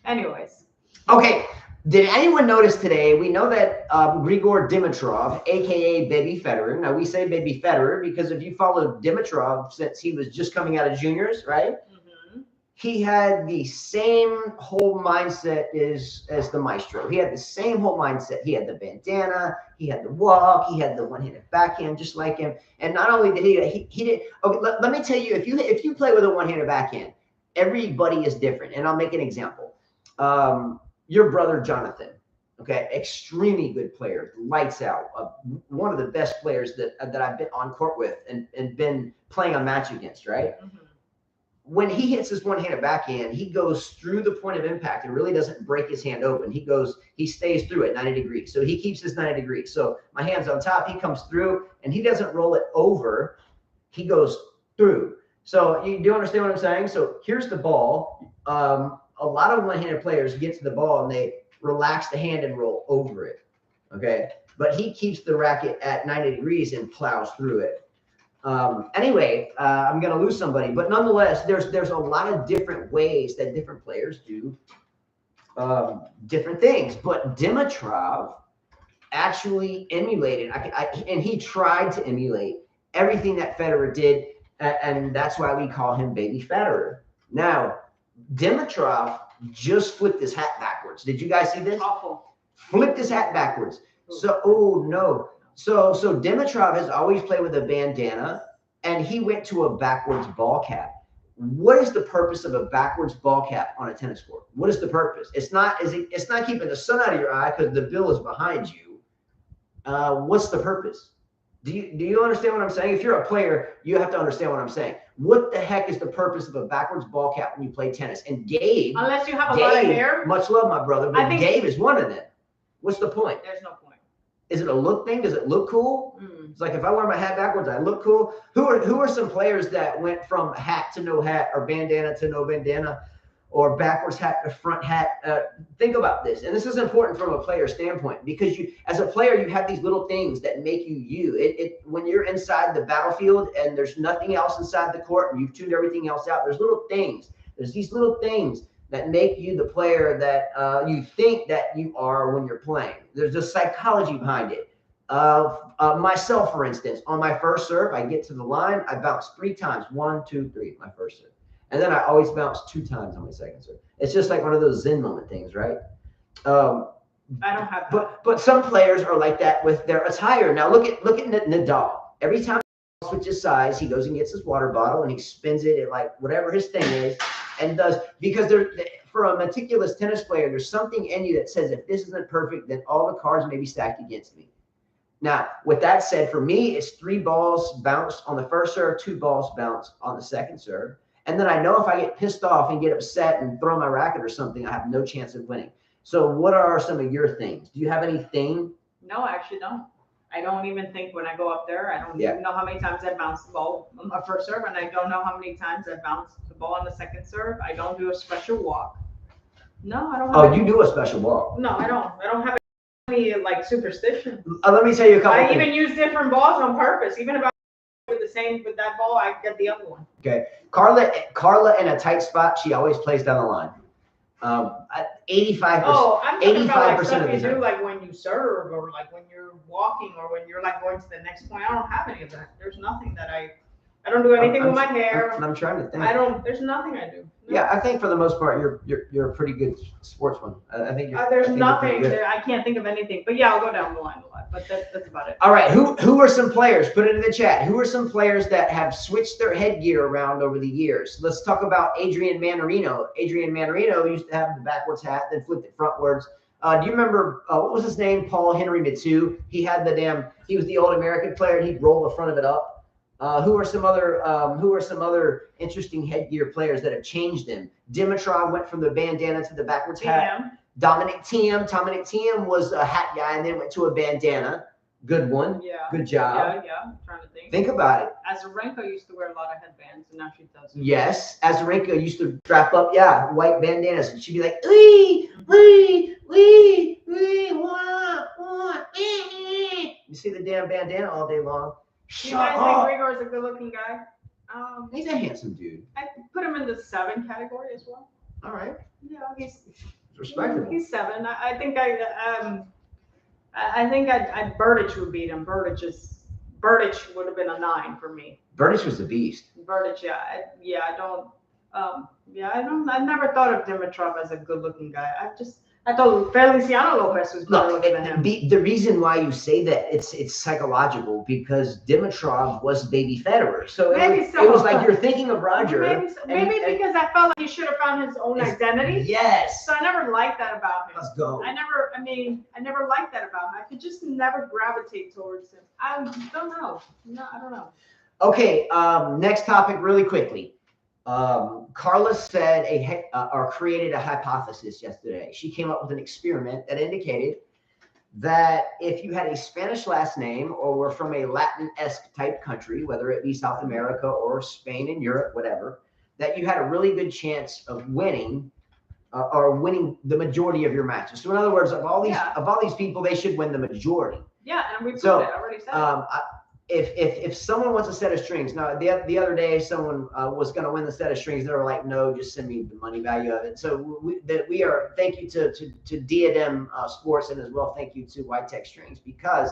Anyways. Okay. Did anyone notice today? We know that Gregor Dimitrov, aka Baby Federer. Now we say Baby Federer because if you follow Dimitrov since he was just coming out of juniors, right? Mm-hmm. He had the same whole mindset as the maestro. He had the same whole mindset. He had the bandana, he had the walk, he had the one-handed backhand, just like him. And not only did he did. Okay, let me tell you, if you play with a one-handed backhand, everybody is different. And I'll make an example. Your brother Jonathan, okay, extremely good player, lights out, one of the best players that I've been on court with and been playing a match against, right? Mm-hmm. When he hits his one-handed backhand, he goes through the point of impact and really doesn't break his hand open. He stays through at 90 degrees. So he keeps his 90 degrees. So my hand's on top, he comes through, and he doesn't roll it over. He goes through. So you do understand what I'm saying? So here's the ball. A lot of one-handed players get to the ball and they relax the hand and roll over it, okay? But he keeps the racket at 90 degrees and plows through it. Anyway, I'm going to lose somebody, but nonetheless, there's a lot of different ways that different players do different things. But Dimitrov actually emulated, and he tried to emulate everything that Federer did, and that's why we call him Baby Federer. Now, Dimitrov just flipped his hat backwards. Did you guys see this? Awful. Flipped his hat backwards. So, oh no. So Dimitrov has always played with a bandana, and he went to a backwards ball cap. What is the purpose of a backwards ball cap on a tennis court? What is the purpose? It's not keeping the sun out of your eye because the bill is behind you. What's the purpose? Do you understand what I'm saying? If you're a player, you have to understand what I'm saying. What the heck is the purpose of a backwards ball cap when you play tennis? And Gabe, unless you have a lot of hair, much love, my brother, but Gabe is one of them. What's the point? There's no point. Is it a look thing? Does it look cool? It's like if I wear my hat backwards, I look cool. Who are some players that went from hat to no hat, or bandana to no bandana, or backwards hat to front hat? Think about this, and this is important from a player standpoint because you, as a player, you have these little things that make you you. When you're inside the battlefield and there's nothing else inside the court, and you've tuned everything else out. There's little things. There's these little things that make you the player that you think that you are when you're playing. There's a psychology behind it. Myself, for instance, on my first serve, I get to the line, I bounce 3 times. 1, 2, 3, my first serve. And then I always bounce 2 times on my second serve. It's just like one of those Zen moment things, right? I don't have that. But some players are like that with their attire. Now look at Nadal. Every time he switches sides, he goes and gets his water bottle and he spins it at like whatever his thing is and does, because for a meticulous tennis player, there's something in you that says if this isn't perfect, then all the cards may be stacked against me. Now, with that said, for me, it's 3 balls bounced on the first serve, 2 balls bounced on the second serve. And then I know if I get pissed off and get upset and throw my racket or something, I have no chance of winning. So what are some of your things? Do you have anything? No, I actually don't. I don't even think when I go up there, I don't even know how many times I bounced the ball on my first serve, and I don't know how many times I bounced the ball on the second serve. I don't do a special walk. No, I don't have you do a special walk. No, I don't. I don't have any like superstition. Let me tell you a couple things. Even use different balls on purpose. Even if I with that ball, I get the other one. Okay. Carla in a tight spot, she always plays down the line. 85%. Oh, I'm talking about like 85% stuff of you the do time. like when you serve or like when you're walking or when you're like going to the next point. I don't have any of that. There's nothing that I don't do anything with my hair. I'm trying to think. There's nothing I do. No. Yeah, I think for the most part, you're a pretty good sportsman. I think you're. There's I think you're pretty nothing good. there. I can't think of anything. But yeah, I'll go down the line a lot. But that's about it. All right, who are some players? Put it in the chat. Who are some players that have switched their headgear around over the years? Let's talk about Adrian Manarino. Adrian Manarino used to have the backwards hat, then flipped it frontwards. Do you remember what was his name? Paul Henry Mitsu. He had he was the old American player, and he'd roll the front of it up. Who are some other interesting headgear players that have changed them? Dimitrov went from the bandana to the backwards hat. Dominic Thiem was a hat guy and then went to a bandana. Good one. Yeah. Good job. Yeah. I'm trying to think. Think about it. Azarenka used to wear a lot of headbands, and now she doesn't. Yes, Azarenka used to strap up, white bandanas, and she'd be like, wee, wee, wee, wee, wah, wah, eh. You see the damn bandana all day long. You guys think Gregor is a good-looking guy? He's a handsome dude. I put him in the 7 category as well. All right. Yeah, he's Respectable. He's 7. I think Berdych would beat him. Berdych would have been a 9 for me. Berdych was a beast. Berdych, I never thought of Dimitrov as a good-looking guy. I thought Feliciano Lopez was better looking than him. The reason why you say that it's psychological because Dimitrov was baby Federer, so it was like you're thinking of Roger. Maybe because I felt like he should have found his own identity. Yes. So I never liked that about him. Let's go. I never liked that about him. I could just never gravitate towards him. I don't know. No, I don't know. Okay. Next topic, really quickly. Carla said or created a hypothesis yesterday. She came up with an experiment that indicated that if you had a Spanish last name or were from a Latin-esque type country, whether it be South America or Spain and Europe, whatever, that you had a really good chance of winning the majority of your matches. So in other words, of all these people, they should win the majority. Yeah, and we proved it. I already said If someone wants a set of strings, now the other day someone was going to win the set of strings, they were like, no, just send me the money value of it. So thank you to Diadem Sports, and as well thank you to White Tech Strings, because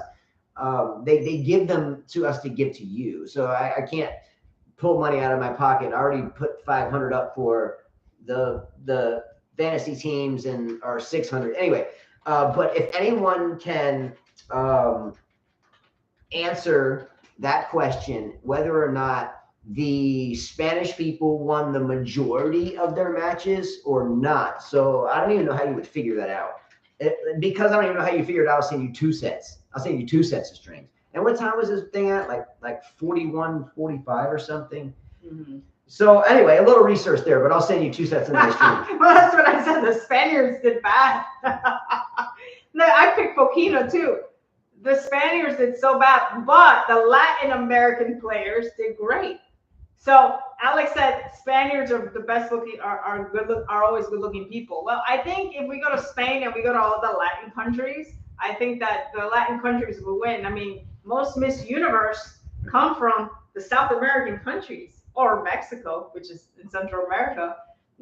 they give them to us to give to you. So I can't pull money out of my pocket. I already put 500 up for the fantasy teams or 600 anyway. But if anyone can answer that question, whether or not the Spanish people won the majority of their matches or not. So I don't even know how you would figure that out. Because I don't even know how you figure it out, I'll send you 2 sets. I'll send you 2 sets of strings. And what time was this thing at? Like 41, 45 or something? Mm-hmm. So anyway, a little research there, but I'll send you 2 sets of nice strings. Well, that's what I said. The Spaniards did bad. No, I picked Fokina too. The Spaniards did so bad, but the Latin American players did great. So Alex said Spaniards are the best looking, are always good looking people. Well, I think if we go to Spain and we go to all the Latin countries, I think that the Latin countries will win. I mean, most Miss Universe come from the South American countries or Mexico, which is in Central America.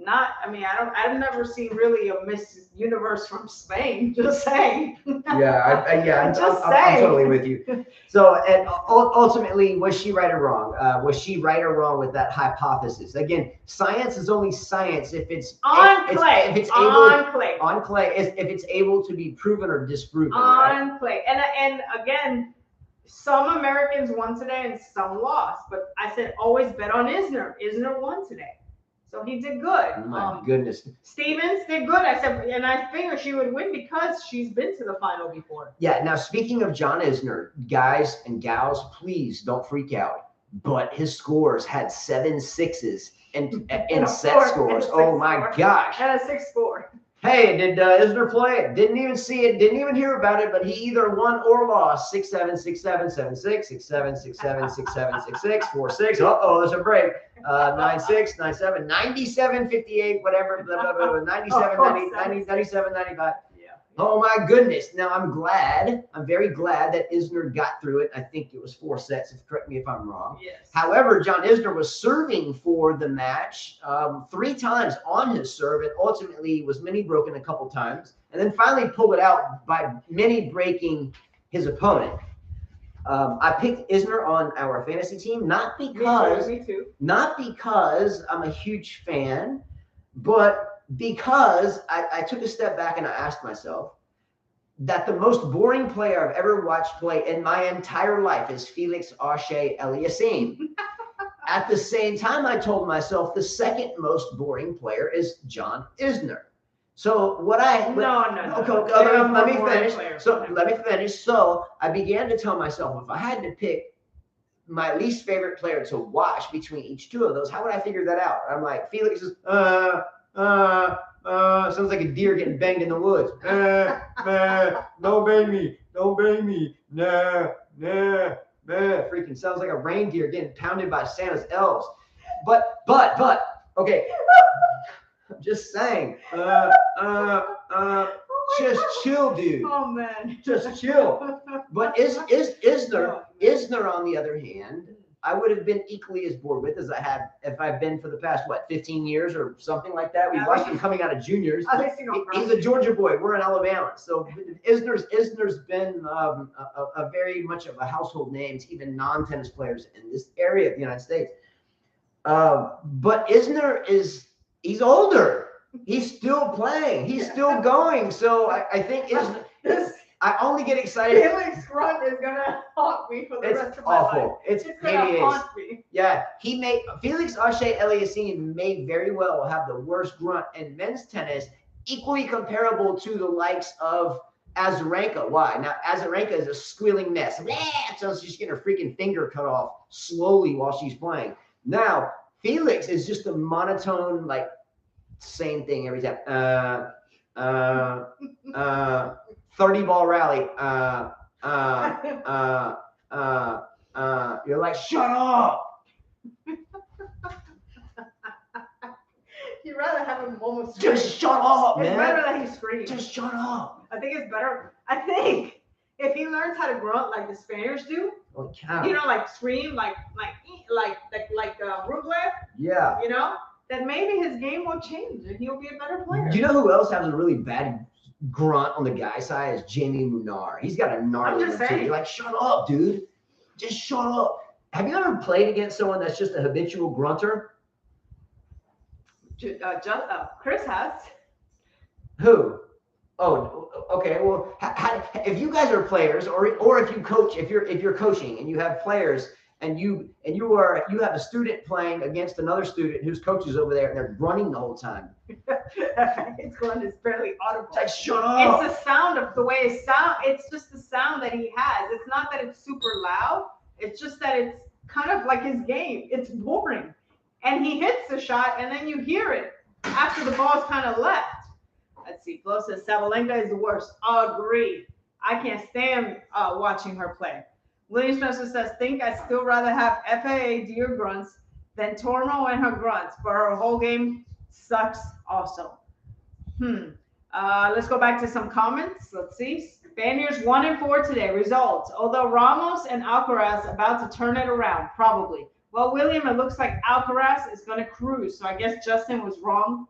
I've never seen really a Miss Universe from Spain. Just saying. I'm totally with you. So, and ultimately, was she right or wrong? Was she right or wrong with that hypothesis? Again, science is only science if it's on clay. If it's able to be proven or disproven. On clay, and again, some Americans won today and some lost. But I said always bet on Isner. Isner won today. So he did good. Oh my goodness. Stevens did good. I said, and I figured she would win because she's been to the final before. Yeah. Now, speaking of John Isner, guys and gals, please don't freak out. But his scores had 7 6s in set scores. Oh my gosh. And a 6 score. Hey, did Isner play? Didn't even see it. Didn't even hear about it. But he either won or lost. 6-7, 6-7, 7-6, 6-7, 6-7, 6-7, 6-6, 4-6. Uh-oh, there's a break. 9-6, 9-7, 97, 58, whatever. Blah, blah, blah, 97, 90, 97, 95. Oh my goodness. Now I'm very glad that Isner got through it. I think it was 4 sets, correct me if I'm wrong. Yes. However, John Isner was serving for the match 3 times on his serve, and ultimately was mini broken a couple times, and then finally pulled it out by mini breaking his opponent. I picked Isner on our fantasy team, not because I'm a huge fan, but because I took a step back and I asked myself that the most boring player I've ever watched play in my entire life is Felix Auger-Aliassime. At the same time, I told myself the second most boring player is John Isner. So what I let me finish. So I began to tell myself, if I had to pick my least favorite player to watch between each two of those, how would I figure that out? I'm like, Felix is sounds like a deer getting banged in the woods. Don't bang me, freaking sounds like a reindeer getting pounded by Santa's elves. But okay. I'm just saying. Just chill, dude. Oh man. Just chill. But Isner on the other hand, I would have been equally as bored with as I have if I've been for the past 15 years or something like that. We watched him coming out of juniors. He's a Georgia boy. We're in Alabama, so Isner's been a very much of a household name to even non-tennis players in this area of the United States. But Isner he's older. He's still playing. He's still going. So I think I only get excited. Felix Grunt is gonna haunt me for the rest of my life. It's gonna haunt me. Yeah, Felix Auger-Aliassime may very well have the worst grunt in men's tennis, equally comparable to the likes of Azarenka. Why? Now Azarenka is a squealing mess. So she's getting her freaking finger cut off slowly while she's playing. Now Felix is just a monotone, like same thing every time. 30-ball rally. You're like, shut up. You'd rather have a moment. Just shut up, man. It's better that he screams. Just shut up. I think it's better. I think if he learns how to grunt like the Spaniards do, like scream, like Rublev. Yeah. Then maybe his game will change and he'll be a better player. Do you know who else has a really bad grunt on the guy side? Is Jamie Munar. He's got a gnarly one too. You're like, shut up, dude. Just shut up. Have you ever played against someone that's just a habitual grunter? Chris has. Who? Oh, okay. Well, if you guys are players, or if you coach, if you're coaching and you have players, and you have a student playing against another student whose coach is over there and they're grunting the whole time. His grunt is barely audible. It's like, shut up. It's the sound of the way it sounds. It's just the sound that he has. It's not that it's super loud. It's just that it's kind of like his game. It's boring. And he hits the shot and then you hear it after the ball's kind of left. Let's see. Flo says Sabalenka is the worst. Agree. I can't stand watching her play. William Spencer says, think I'd still rather have FAA deer grunts than Tormo and her grunts, but her whole game sucks also. Let's go back to some comments. Let's see. Spaniards 1-4 today. Results. Although Ramos and Alcaraz about to turn it around, probably. Well, William, it looks like Alcaraz is going to cruise, so I guess Justin was wrong.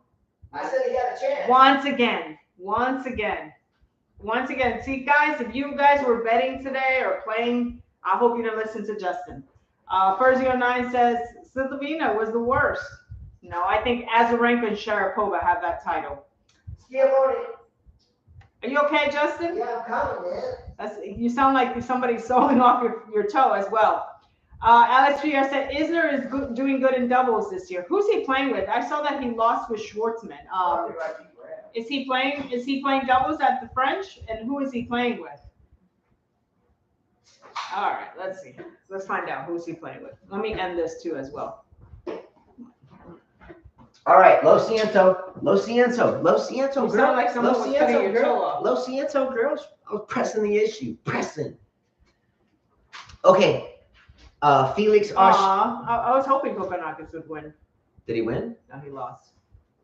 I said he had a chance. Once again. See, guys, if you guys were betting today or playing, I hope you didn't listen to Justin. Ferzi09 says Slitovina was the worst. No, I think Azarenka and Sharapova have that title. Still on it. Are you okay, Justin? Yeah, I'm coming, man. You sound like somebody's sewing off your toe as well. Alex Pierre said Isner is doing good in doubles this year. Who's he playing with? I saw that he lost with Schwartzman. Is he playing doubles at the French? And who is he playing with? All right, let's see. Let's find out who's he playing with. Let me end this too as well. All right, Lo Ciento, girls. You sound like someone was cutting your toe off. Lo Ciento, girls. I was pressing the issue. Okay. Felix. I was hoping Kokonakis would win. Did he win? No, he lost.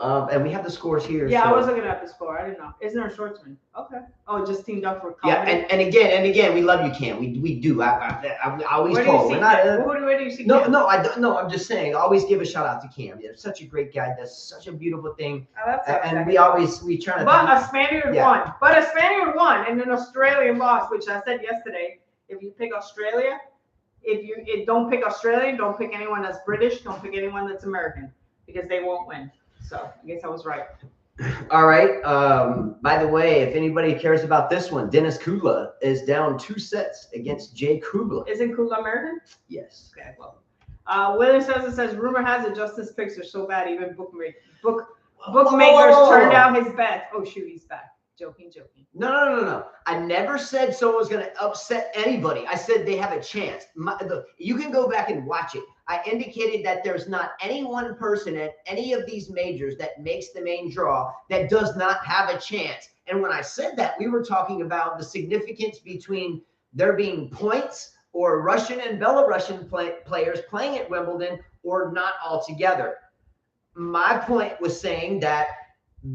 And we have the scores here. Yeah, so. I was looking at the score. I didn't know. Isn't there a swordsman? Okay. Oh, just teamed up for Yeah, comedy. and again, we love you, Cam. We do. I always Where do you told. see We're not. Cam? Where do you see No, Cam? no, I don't. No, I'm just saying. Always give a shout out to Cam. He's such a great guy. Does such a beautiful thing. Oh, that's it. And we try to. But a Spaniard Yeah. won. But a Spaniard won, and an Australian lost, which I said yesterday. If you pick Australia, don't pick Australian, don't pick anyone that's British, don't pick anyone that's American, because they won't win. So I guess I was right. All right. By the way, if anybody cares about this one, Dennis Kudla is down 2 sets against Jay Kubla. Isn't Kula American? Yes. Okay, well. William says, rumor has it Justin's picks are so bad, even bookmakers turned down his bet. Oh, shoot, he's back. Joking. No. I never said someone was going to upset anybody. I said they have a chance. You can go back and watch it. I indicated that there's not any one person at any of these majors that makes the main draw that does not have a chance. And when I said that, we were talking about the significance between there being points or Russian and Belarusian players playing at Wimbledon or not altogether. My point was saying that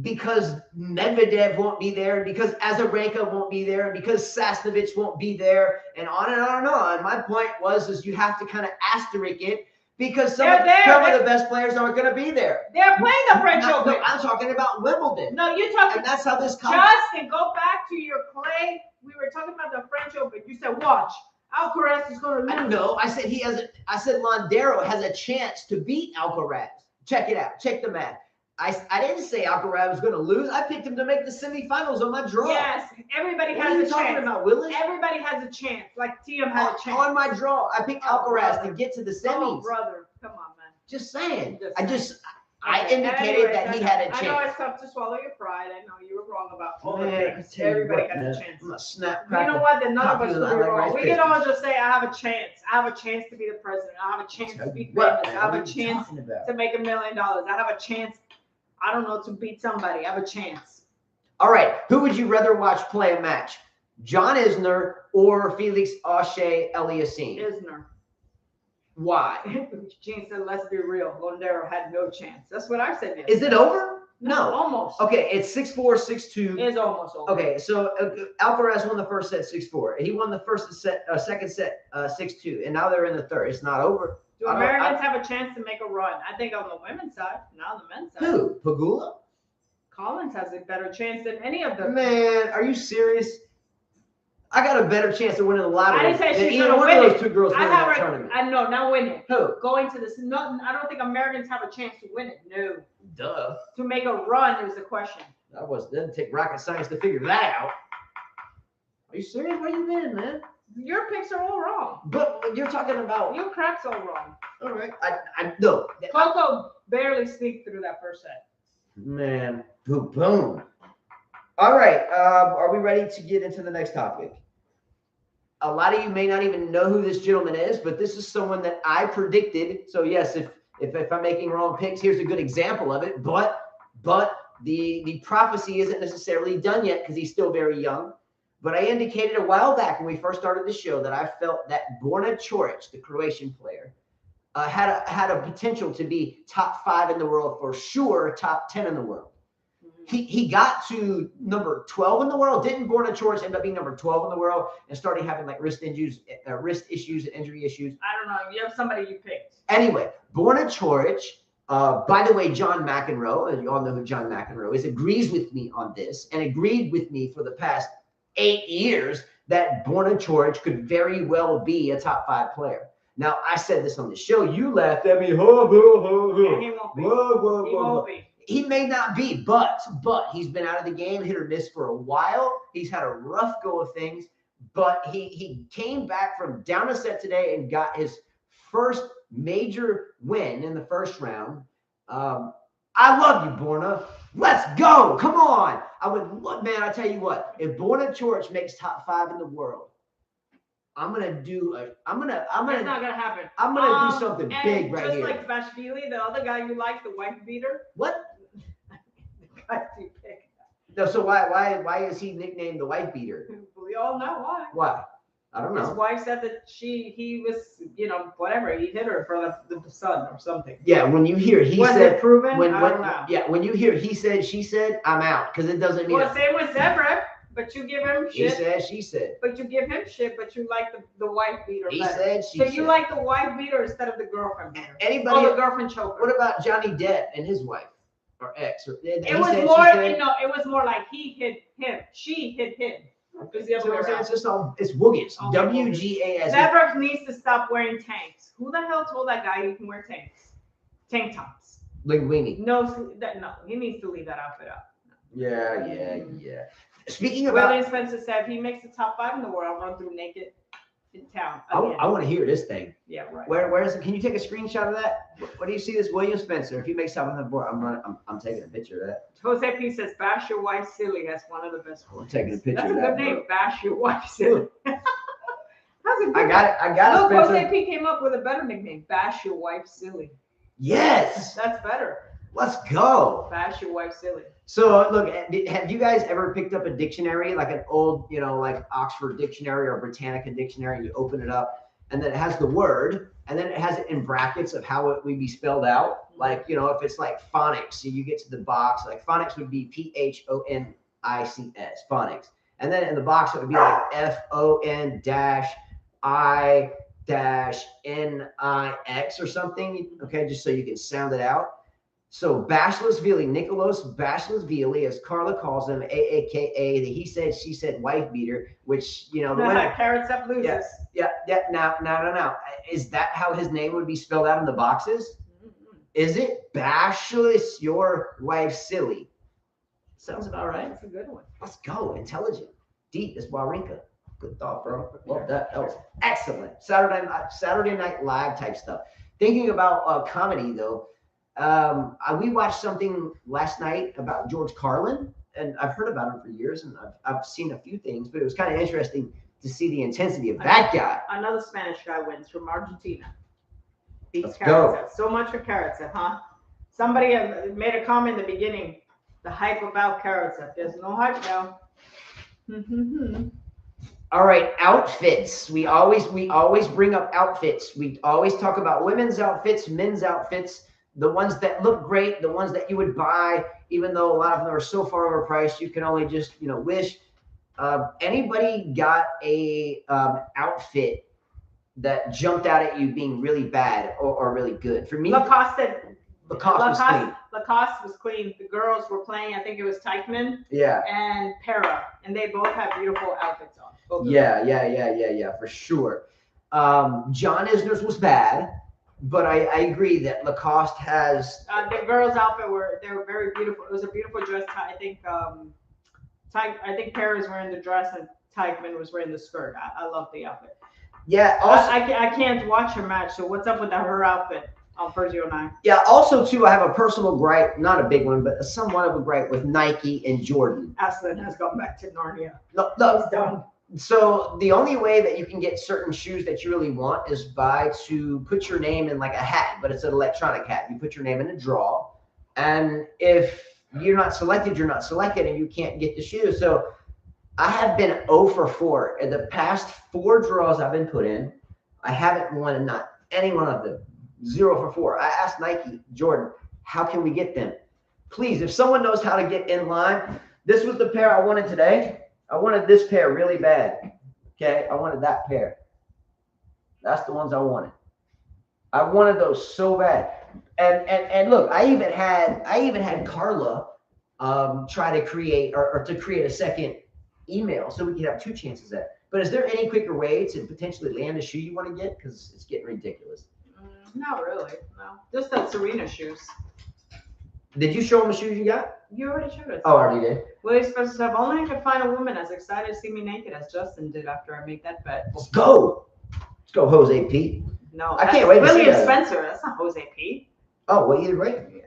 because Medvedev won't be there, because Azarenka won't be there, because Sasnovich won't be there, and on and on and on. My point is you have to kind of asterisk it because some of the best players aren't going to be there. They're playing the French Open. No, I'm talking about Wimbledon. No, you're talking. And that's how this comes. Justin, go back to your play. We were talking about the French Open. You said, watch. Alcaraz is going to lose. No, I said I said Londero has a chance to beat Alcaraz. Check it out. Check the math. I didn't say Alcaraz was going to lose. I picked him to make the semifinals on my draw. Yes, everybody what has are you a talking chance. about, Willis? Everybody has a chance. Like Thiem had a chance. On my draw, I picked Alcaraz to get to the semis. Oh, brother. Come on, man. Just saying. I indicated that he had a chance. I know it's tough to swallow your pride. I know you were wrong about all the Man, things. Everybody has a chance. I'm a snap. You know what? Then none of us will be wrong. We can all all just say, I have a chance. I have a chance to be the president. I have a chance to be famous. I have a chance to make $1 million. I have a chance, I don't know, to beat somebody. I have a chance. All right. Who would you rather watch play a match? John Isner or Felix Auger-Aliassime? Isner. Why? Gene said, let's be real. Londero had no chance. That's what I said yesterday. Is it over? No, almost. Okay, it's 6-4, 6-2. It's almost over. Okay, so Alcaraz won the first set 6-4. He won the second set 6-2, and now they're in the third. It's not over. Do Americans have a chance to make a run? I think on the women's side, not on the men's side. Who? Pegula? Collins has a better chance than any of them. Man, are you serious? I got a better chance of winning the lottery. I didn't say she's either going to one win of it. those two girls winning that tournament. I know, not winning. Who? Going to this. No, I don't think Americans have a chance to win it. No. Duh. To make a run is the question. Didn't take rocket science to figure that out. Are you serious? Where you been, man? Your picks are all wrong. But you're talking about your crap's all wrong. All right. No. Coco barely sneaked through that first set. Man, boom. All right. Are we ready to get into the next topic? A lot of you may not even know who this gentleman is, but this is someone that I predicted. So yes, if I'm making wrong picks, here's a good example of it. But the prophecy isn't necessarily done yet because he's still very young. But I indicated a while back when we first started the show that I felt that Borna Coric, the Croatian player, had a potential to be top 5 in the world for sure, top 10 in the world. He got to number 12 in the world. Didn't Borna Coric end up being number 12 in the world and started having like wrist issues and injury issues? I don't know. You have somebody you picked. Anyway, Borna Coric. By the way, John McEnroe, and you all know who John McEnroe is, agrees with me on this and agreed with me for the past 8 years that Borna Coric could very well be a top 5 player. Now, I said this on the show. You laughed at me. He won't be. He won't be. He may not be, but he's been out of the game, hit or miss for a while. He's had a rough go of things, but he came back from down a set today and got his first major win in the first round. I love you, Borna. Let's go. Come on. I tell you what, if Borna Coric makes top 5 in the world, I'm gonna do. That's not gonna happen. I'm gonna do something big right here. Just like Vashvili, the other guy you like, the wife beater. What? The guy you picked. No. So why is he nicknamed the wife beater? We all know why. Why? I don't His know. wife said that he was, whatever, he hit her in front of the sun or something. Yeah, when you hear he Was said, it proven? I when don't know. yeah, when you hear he said, she said, I'm out because it doesn't mean Well, same with Zebra, but you give him he shit. said, she said. But you give him shit, but you like the wife beater He better. said, she So said. you like the wife beater instead of the girlfriend beater. Anybody? Oh, the girlfriend choker. What about Johnny Depp and his wife or ex? It was more like he hit him, she hit him. It was the other way around. It's just all it's woogies. Okay, WGAS. Zebra needs to stop wearing tanks. Who the hell told that guy you can wear tanks? Tank tops. Linguini. No, he needs to leave that outfit up. Yeah. Speaking William about, Spencer said if he makes the top 5 in the world, I'll run through naked in town. I Again. want to hear this thing. Yeah, right. Where is it? Can you take a screenshot of that? What do you see? This William Spencer. If he makes something on the board, I'm taking a picture of that. Jose P says bash your wife silly. That's one of the best I'm ones. taking a picture That's of a that. good name. Bro. Bash your wife silly. That's a good I got it. I got Look, it. Jose Spencer. P came up with a better nickname. Bash your wife silly. Yes. That's better. Let's go. Bash your wife silly. So look, have you guys ever picked up a dictionary, like an old, like Oxford dictionary or Britannica dictionary, and you open it up and then it has the word and then it has it in brackets of how it would be spelled out. Like, if it's like phonics, so you get to the box, like phonics would be PHONICS, phonics. And then in the box, it would be like FON-I-NIX or something. Okay. Just so you can sound it out. So Bashless-Vili, Nicholas Bashless-Vili, as Carla calls him, AKA the he said, she said wife beater, which, the women. Carrots up loses. Yeah. Now. Is that how his name would be spelled out in the boxes? Mm-hmm. Is it Bashless, your wife silly? Sounds about right. That's a good one. Let's go. Intelligent. Deep. That's Warinka. Good thought, bro. Love that. That was excellent. Saturday Night Live type stuff. Thinking about comedy, though. We watched something last night about George Carlin, and I've heard about him for years, and I've seen a few things, but it was kind of interesting to see the intensity of that guy. Another Spanish guy wins from Argentina. Beats Let's Carrots. So much for Carrots, huh? Somebody made a comment in the beginning. The hype about Carrots. There's no hype now. All right, outfits. We always bring up outfits. We always talk about women's outfits, men's outfits. The ones that look great, the ones that you would buy, even though a lot of them are so far overpriced, you can only just, wish. Anybody got a outfit that jumped out at you being really bad or really good? For me, Lacoste was clean. Lacoste was clean. The girls were playing, I think it was Teichmann and Para, and they both had beautiful outfits on. Yeah, for sure. John Isner's was bad. But I agree that Lacoste has the girls' outfit they were very beautiful. It was a beautiful dress. I think Para was wearing the dress and Teichmann was wearing the skirt. I love the outfit. Yeah. Also, I can't watch her match. So what's up with her outfit on Perzio 9? Yeah. Also, too, I have a personal gripe, not a big one, but somewhat of a gripe with Nike and Jordan. Aslan has gone back to Narnia. No. He's done. So the only way that you can get certain shoes that you really want is to put your name in like a hat, but it's an electronic hat. You put your name in a draw, and if you're not selected, you're not selected, and you can't get the shoe. So I have been 0 for 4 in the past 4 draws I've been put in. I haven't won not any one of them. 0 for 4. I asked Nike, Jordan, how can we get them? Please, if someone knows how to get in line, this was the pair I wanted today. I wanted this pair really bad. Okay, I wanted that pair. That's the ones I wanted. I wanted those so bad. And look, I even had Carla try to create or to create a second email so we could have 2 chances at it. But is there any quicker way to potentially land a shoe you want to get? Because it's getting ridiculous. Not really. No, just that Serena shoes. Did you show them the shoes you got? You already showed us. Oh, I already did. Willie Spencer said, only I could find a woman as excited to see me naked as Justin did after I make that bet. Let's go. Let's go, Jose P. No, I can't wait to see William that. Spencer. That's not Jose P. Oh, well, either way. Yeah.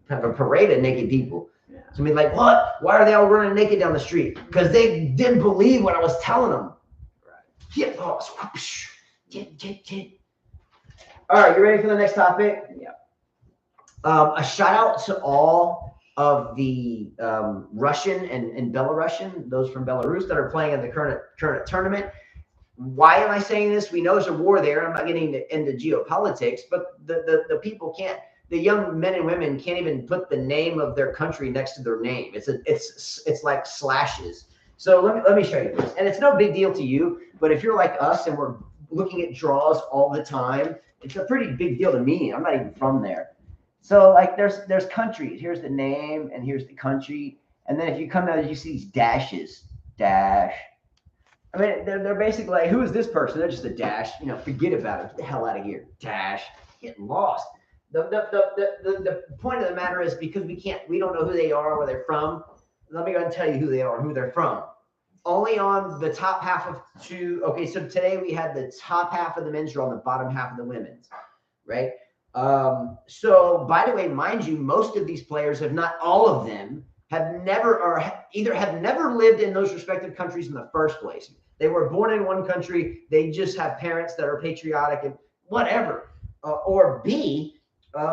Have a parade of naked people. Yeah. So I mean, like, what? Why are they all running naked down the street? Because they didn't believe what I was telling them. Right. Yeah. Oh, whoosh. All right, you ready for the next topic? Yeah. A shout out to all of the Russian and Belarusian, those from Belarus that are playing in the current tournament. Why am I saying this? We know there's a war there. I'm not getting into geopolitics, but the people can't. The young men and women can't even put the name of their country next to their name. It's like slashes. So let me show you this. And it's no big deal to you, but if you're like us and we're looking at draws all the time, it's a pretty big deal to me. I'm not even from there. So like there's countries. Here's the name and here's the country. And then if you come down, you see these dashes. Dash. I mean, they're basically like, who is this person? They're just a dash. You know, forget about it. Get the hell out of here. Dash. Getting lost. The point of the matter is because we don't know who they are, where they're from. Let me go and tell you who they are, who they're from. Only on the top half of two. Okay, so today we had the top half of the men's draw and the bottom half of the women's, right? So by the way, mind you, most of these players, if not all of them, have never lived in those respective countries in the first place. They were born in one country. They just have parents that are patriotic and whatever. Or B,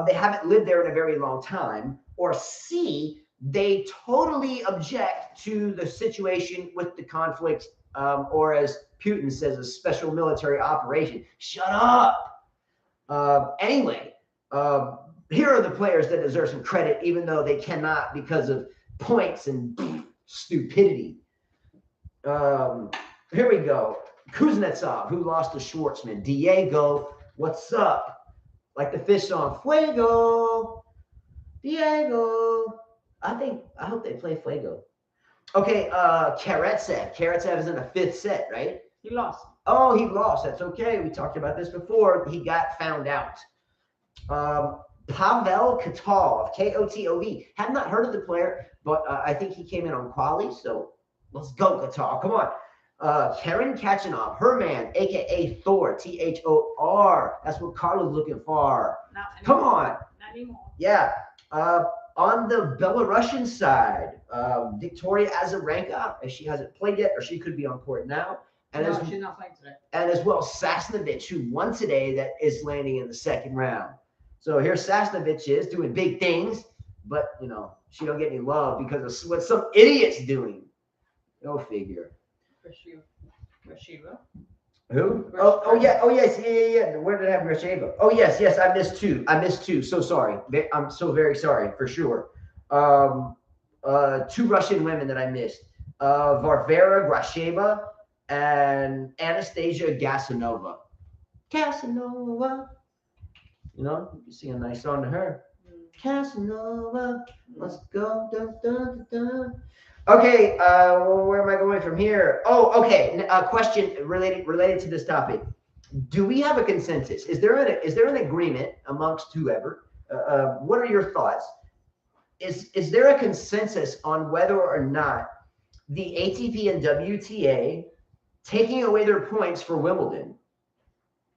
they haven't lived there in a very long time. Or C, they totally object to the situation with the conflict, or as Putin says, a special military operation. Shut up. Anyway, here are the players that deserve some credit, even though they cannot because of points and stupidity. Here we go. Kuznetsov, who lost to Schwartzman. Diego, what's up? Like the fish song, Fuego. Diego. I hope they play Fuego. Okay, Karatsev. Karatsev is in the 5th set, right? He lost. Oh, he lost. That's okay. We talked about this before. He got found out. Pavel Kotov, Kotov. Have not heard of the player, but I think he came in on quali. So let's go, Kotov. Come on. Karen Kachanov, her man, aka Thor, Thor. That's what Carla's looking for. Come on. Not anymore. Yeah. On the Belarusian side, Victoria Azarenka, as she hasn't played yet, or she could be on court now. And no, she's not playing today. And as well, Sasnovich, who won today, that is landing in the 2nd round. So here Sasnovich is doing big things, but, you know, she don't get any love because of what some idiot's doing. Go figure. Rashiva. Who? Oh, yes. Where did I have Rasheva? Oh, yes. I missed two. So sorry. I'm so very sorry, for sure. 2 Russian women that I missed. Varvara Grasheva and Anastasia Gasanova. You know, you sing a nice song to her. Casanova, let's go. Dun, dun, dun, dun. Okay, where am I going from here? Oh, okay. A question related to this topic. Do we have a consensus? Is there an agreement amongst whoever? What are your thoughts? Is there a consensus on whether or not the ATP and WTA taking away their points for Wimbledon,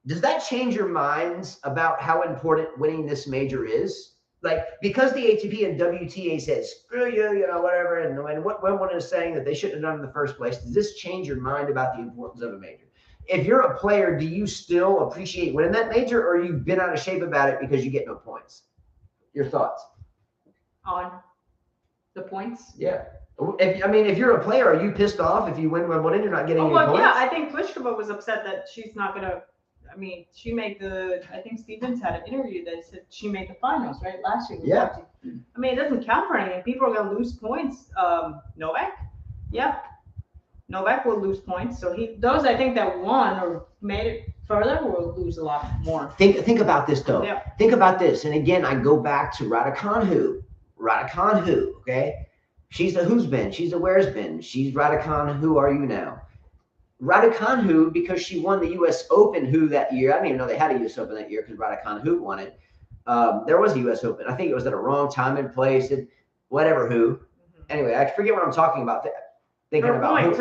does that change your minds about how important winning this major is? Like, because the ATP and WTA says, screw you, you know, whatever, and what Wimbledon is saying that they shouldn't have done in the first place, does this change your mind about the importance of a major? If you're a player, do you still appreciate winning that major, or you've been out of shape about it because you get no points? Your thoughts? On the points? Yeah. If you're a player, are you pissed off if you win Wimbledon, you're not getting any points? Yeah, I think Pliskova was upset that she's not going to. I mean, she made I think Stevens had an interview that said she made the finals, right? Last year. Yeah. I mean, it doesn't count for anything. People are going to lose points. Novak? Yeah. Novak will lose points. So those I think that won or made it further will lose a lot more. Think about this, though. Yeah. Think about this. And again, I go back to Raducanu. Okay? She's the who's been. She's the where's been. She's Raducanu. Who are you now? Raducanu, because she won the U.S. Open that year. I didn't even know they had a U.S. Open that year because Raducanu won it. There was a U.S. Open. I think it was at a wrong time and place and whatever who. Mm-hmm. Anyway, I forget what I'm talking about. Thinking her about points.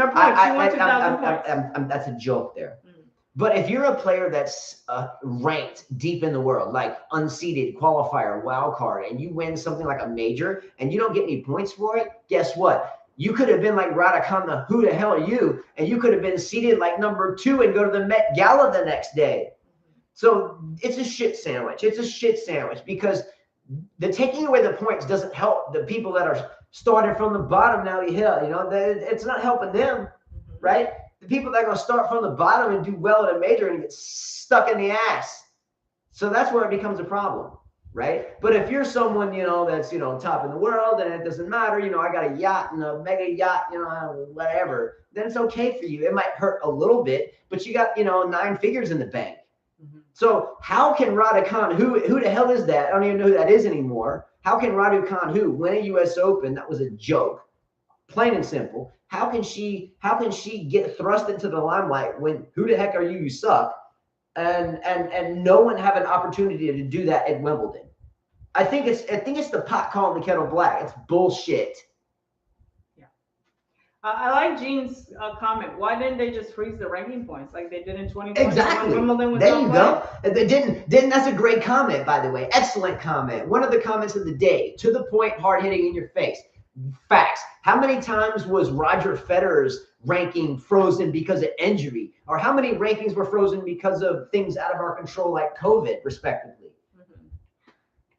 That's a joke there. Mm-hmm. But if you're a player that's ranked deep in the world, like unseeded, qualifier, wild card, and you win something like a major and you don't get any points for it, guess what? You could have been like Raducanu, who the hell are you? And you could have been seated like number 2 and go to the Met Gala the next day. So it's a shit sandwich. It's a shit sandwich because the taking away the points doesn't help the people that are starting from the bottom now. You know, it's not helping them, right? The people that are going to start from the bottom and do well at a major and get stuck in the ass. So that's where it becomes a problem, right? But if you're someone, that's, top in the world and it doesn't matter, I got a yacht and a mega yacht, whatever, then it's okay for you. It might hurt a little bit, but you got, 9 figures in the bank. So how can Raducanu, who the hell is that? I don't even know who that is anymore. How can Raducanu win a U.S. Open? That was a joke, plain and simple. How can she get thrust into the limelight when who the heck are you? You suck, and no one have an opportunity to do that at Wimbledon. I think it's the pot calling the kettle black. It's bullshit. I like Jean's comment. Why didn't they just freeze the ranking points like they did in 2020? Exactly. Wimbledon was there you go. They didn't. That's a great comment, by the way. Excellent comment. One of the comments of the day. To the point, hard hitting in your face. Facts. How many times was Roger Federer's ranking frozen because of injury? Or how many rankings were frozen because of things out of our control like COVID, respectively?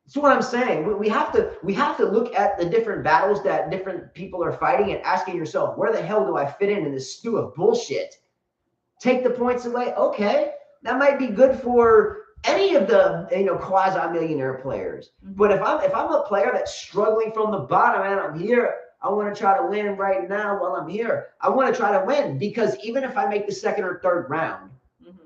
That's what I'm saying. We have to look at the different battles that different people are fighting and asking yourself, where the hell do I fit in this stew of bullshit? Take the points away. Okay, that might be good for any of the quasi-millionaire players. But if I'm a player that's struggling from the bottom and I'm here, I want to try to win right now while I'm here. I want to try to win because even if I make the second or third round,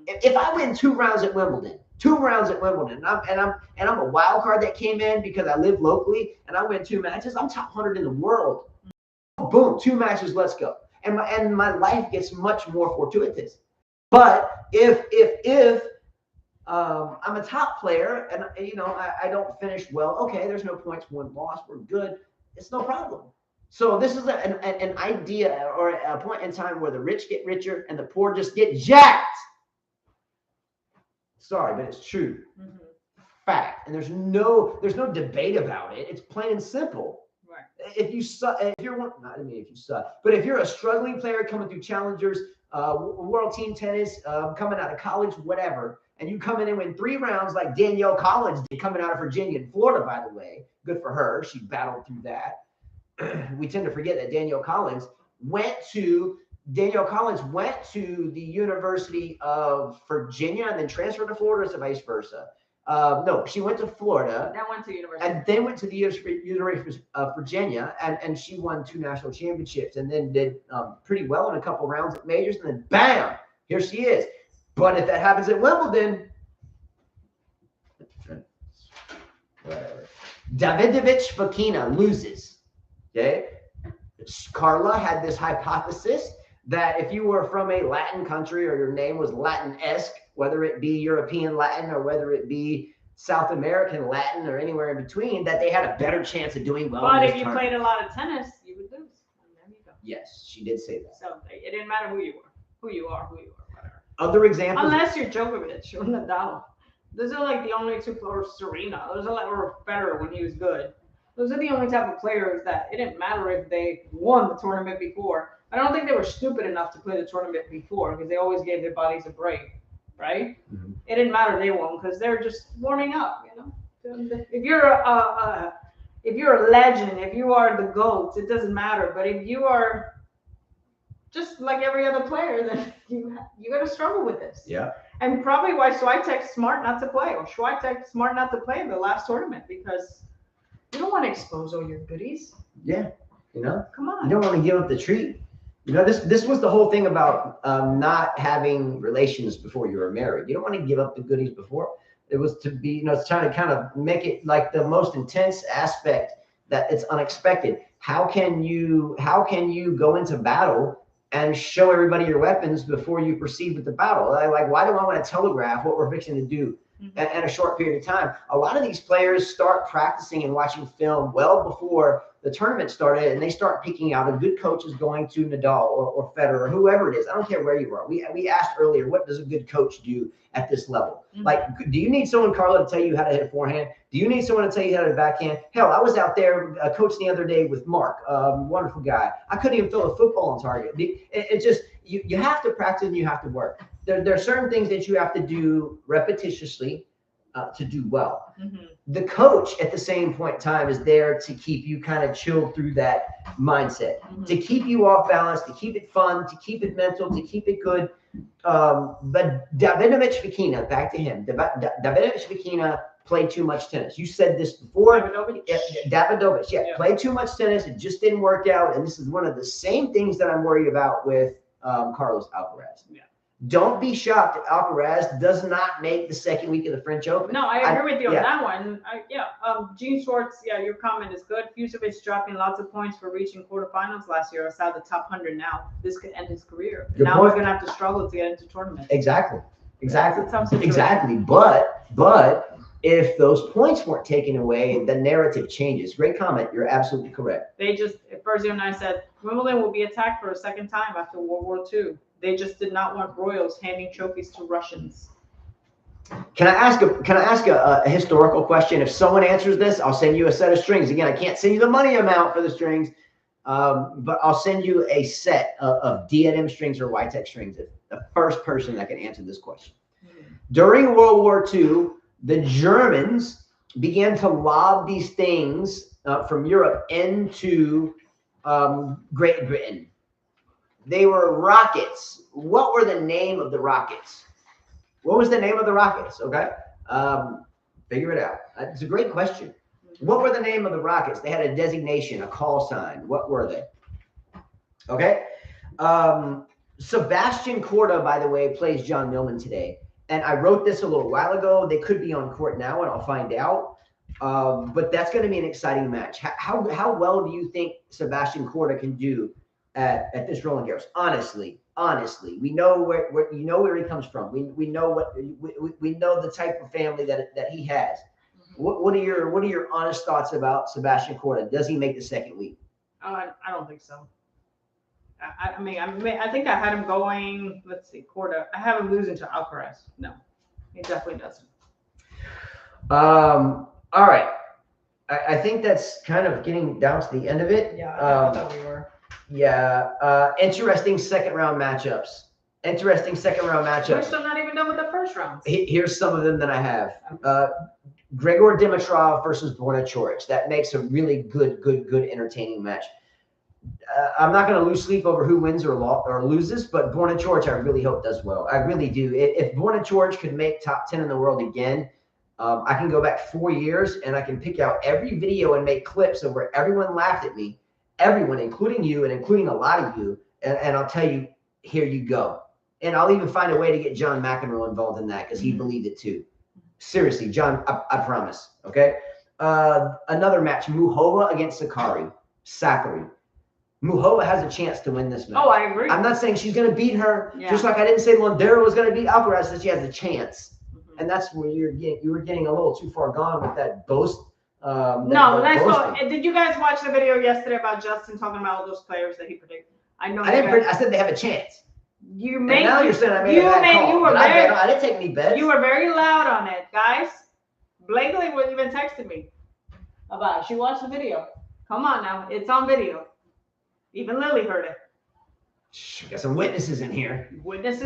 if I win 2 rounds at Wimbledon, and I'm a wild card that came in because I live locally and I win 2 matches, I'm top 100 in the world. Boom, 2 matches, let's go. And my life gets much more fortuitous. But if I'm a top player and I don't finish well, okay, there's no points, 1 loss, we're good. It's no problem. So this is an idea or a point in time where the rich get richer and the poor just get jacked. Sorry, but it's true. Fact. And there's no debate about it. It's plain and simple. Right. If you suck, if you suck, but if you're a struggling player coming through challengers, world team tennis, coming out of college, whatever, and you come in and win 3 rounds like Danielle Collins did coming out of Virginia and Florida, by the way. Good for her. She battled through that. We tend to forget that Danielle Collins went to the University of Virginia and then transferred to Florida, so vice versa. No, she went to Florida. That went to university. And then went to the University of Virginia, and she won 2 national championships and then did pretty well in a couple rounds at majors, and then bam, here she is. But if that happens at Wimbledon, whatever. Davidovich Fokina loses. Okay? Carla had this hypothesis that if you were from a Latin country or your name was Latin-esque, whether it be European Latin or whether it be South American Latin or anywhere in between, that they had a better chance of doing well. But if you played a lot of tennis, you would lose. And there you go. Yes, she did say that. So it didn't matter who you are, whatever. Other examples. Unless you're Djokovic or Nadal. Those are like the only 2 players, Serena. Those are like Federer when he was good. Those are the only type of players that it didn't matter if they won the tournament before. I don't think they were stupid enough to play the tournament before because they always gave their bodies a break, right? Mm-hmm. It didn't matter they won because they're just warming up, If you're a legend, if you are the GOAT, it doesn't matter. But if you are just like every other player, then you got to struggle with this. Yeah. And probably why Swiatek's smart not to play, or Swiatek's smart not to play in the last tournament because you don't want to expose all your goodies. Yeah. Come on. You don't want to give up the treat. This was the whole thing about not having relations before you were married. You don't want to give up the goodies before. It was to be, it's trying to kind of make it like the most intense aspect that it's unexpected. How can you go into battle and show everybody your weapons before you proceed with the battle? Like, why do I want to telegraph what we're fixing to do in a short period of time? A lot of these players start practicing and watching film well before the tournament started, and they start picking out a good coach is going to Nadal or Federer or whoever it is. I don't care where you are. We asked earlier, what does a good coach do at this level? Mm-hmm. Like, do you need someone, Carla, to tell you how to hit a forehand? Do you need someone to tell you how to backhand? Hell, I was out there coaching the other day with Mark, wonderful guy. I couldn't even throw a football on target. It just, you have to practice and you have to work. There are certain things that you have to do repetitiously to do well. Mm-hmm. The coach at the same point in time is there to keep you kind of chilled through that mindset, to keep you off balance, to keep it fun, to keep it mental, to keep it good. But Davidovich Fekina, back to him. Davidovich Fekina played too much tennis. You said this before. Davidovich, yeah, played too much tennis. It just didn't work out. And this is one of the same things that I'm worried about with Carlos Alcaraz. Yeah. Don't be shocked if Alcaraz does not make the second week of the French Open. No, I agree with you on that one. Gene Schwartz, your comment is good. Fucsovic dropping lots of points for reaching quarterfinals last year. Outside the top 100 now. This could end his career. Good now point. he's going to have to struggle to get into tournaments. Exactly. It's a tough situation. Exactly. But if those points weren't taken away, the narrative changes. Great comment. You're absolutely correct. They just, Berzio and I said, Wimbledon will be attacked for a second time after World War II. They just did not want royals handing trophies to Russians. Can I ask a historical question? If someone answers this, I'll send you a set of strings. Again, I can't send you the money amount for the strings, but I'll send you a set of D&M strings or Witek strings. If the first person that can answer this question. During World War II, the Germans began to lob these things from Europe into Great Britain. They were rockets. What were the name of the rockets? What was the name of the rockets? Okay. Figure it out. It's a great question. What were the name of the rockets? They had a designation, a call sign. What were they? Okay. Sebastian Korda, by the way, plays John Millman today. And I wrote this a little while ago. They could be on court now, and I'll find out. But that's going to be an exciting match. How well do you think Sebastian Korda can do at this Roland Garros? Honestly, we know where he comes from. We know we know the type of family that he has. What are your honest thoughts about Sebastian Korda? Does he make the second week? I don't think so. I think I had him going. Let's see, Korda. I have him losing to Alcaraz. No, he definitely doesn't. All right. I think that's kind of getting down to the end of it. Yeah, I thought we were. Yeah. Interesting second round matchups. We're still not even done with the first round. Here's some of them that I have. Gregor Dimitrov versus Borna Choric. That makes a really good, entertaining match. I'm not going to lose sleep over who wins or loses, but Borna Choric, I really hope does well. I really do. If Borna Choric could make top 10 in the world again, I can go back 4 years and I can pick out every video and make clips of where everyone laughed at me, everyone, including you and including a lot of you. And I'll tell you, here you go. And I'll even find a way to get John McEnroe involved in that because he believed it too. Seriously, John, I promise. Okay. Another match, Muhova against Sakkari. Muhova has a chance to win this match. Oh, I agree. I'm not saying she's going to beat her, just like I didn't say Londero was going to beat Alcaraz, that she has a chance. And that's where you were getting a little too far gone with that boast. Did you guys watch the video yesterday about Justin talking about all those players that he predicted? I said they have a chance. You're saying I made a bad call. I didn't take any bets. You were very loud on it, guys. Blakely was even texting me about it. She watched the video. Come on now, it's on video. Even Lily heard it. We got some witnesses in here.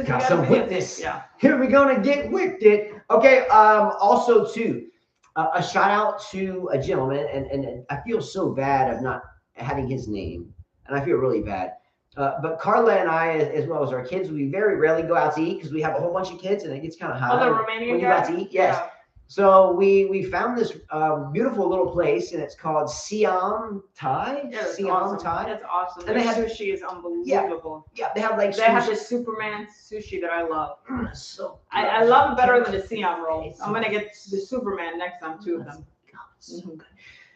Got some witness. Yeah. Here we're gonna get with it. Okay. Also, too, a shout out to a gentleman, and I feel so bad of not having his name, and I feel really bad. But Carla and I, as well as our kids, we very rarely go out to eat because we have a whole bunch of kids, and it gets kind of hot. Oh, the Romanian when you go out to eat, yes. Yeah. So we found this beautiful little place, and it's called Thiem Thai. Yeah, Thiem awesome. Thai. That's awesome. And their sushi is unbelievable. Yeah, they have they have this Superman sushi that I love. I love it better than the Thiem roll. I'm gonna get the Superman next time, two of them. So good.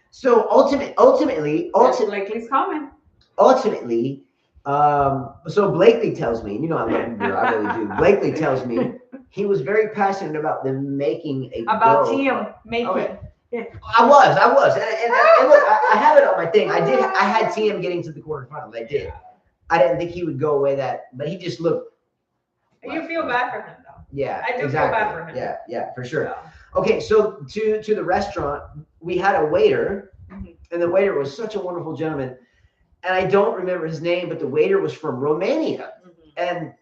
So ultimately, Blakely's coming. Ultimately, so Blakely tells me, I love him, I really do. Blakely tells me he was very passionate about them making Thiem making. Okay. Yeah. I was, and look, I have it on my thing. I had Thiem getting to the quarterfinals. I did. I didn't think he would go away but he just looked. You feel bad for him though. Yeah, I do feel bad for him. Yeah, for sure. Yeah. Okay, so to the restaurant, we had a waiter, and the waiter was such a wonderful gentleman. And I don't remember his name, but the waiter was from Romania. And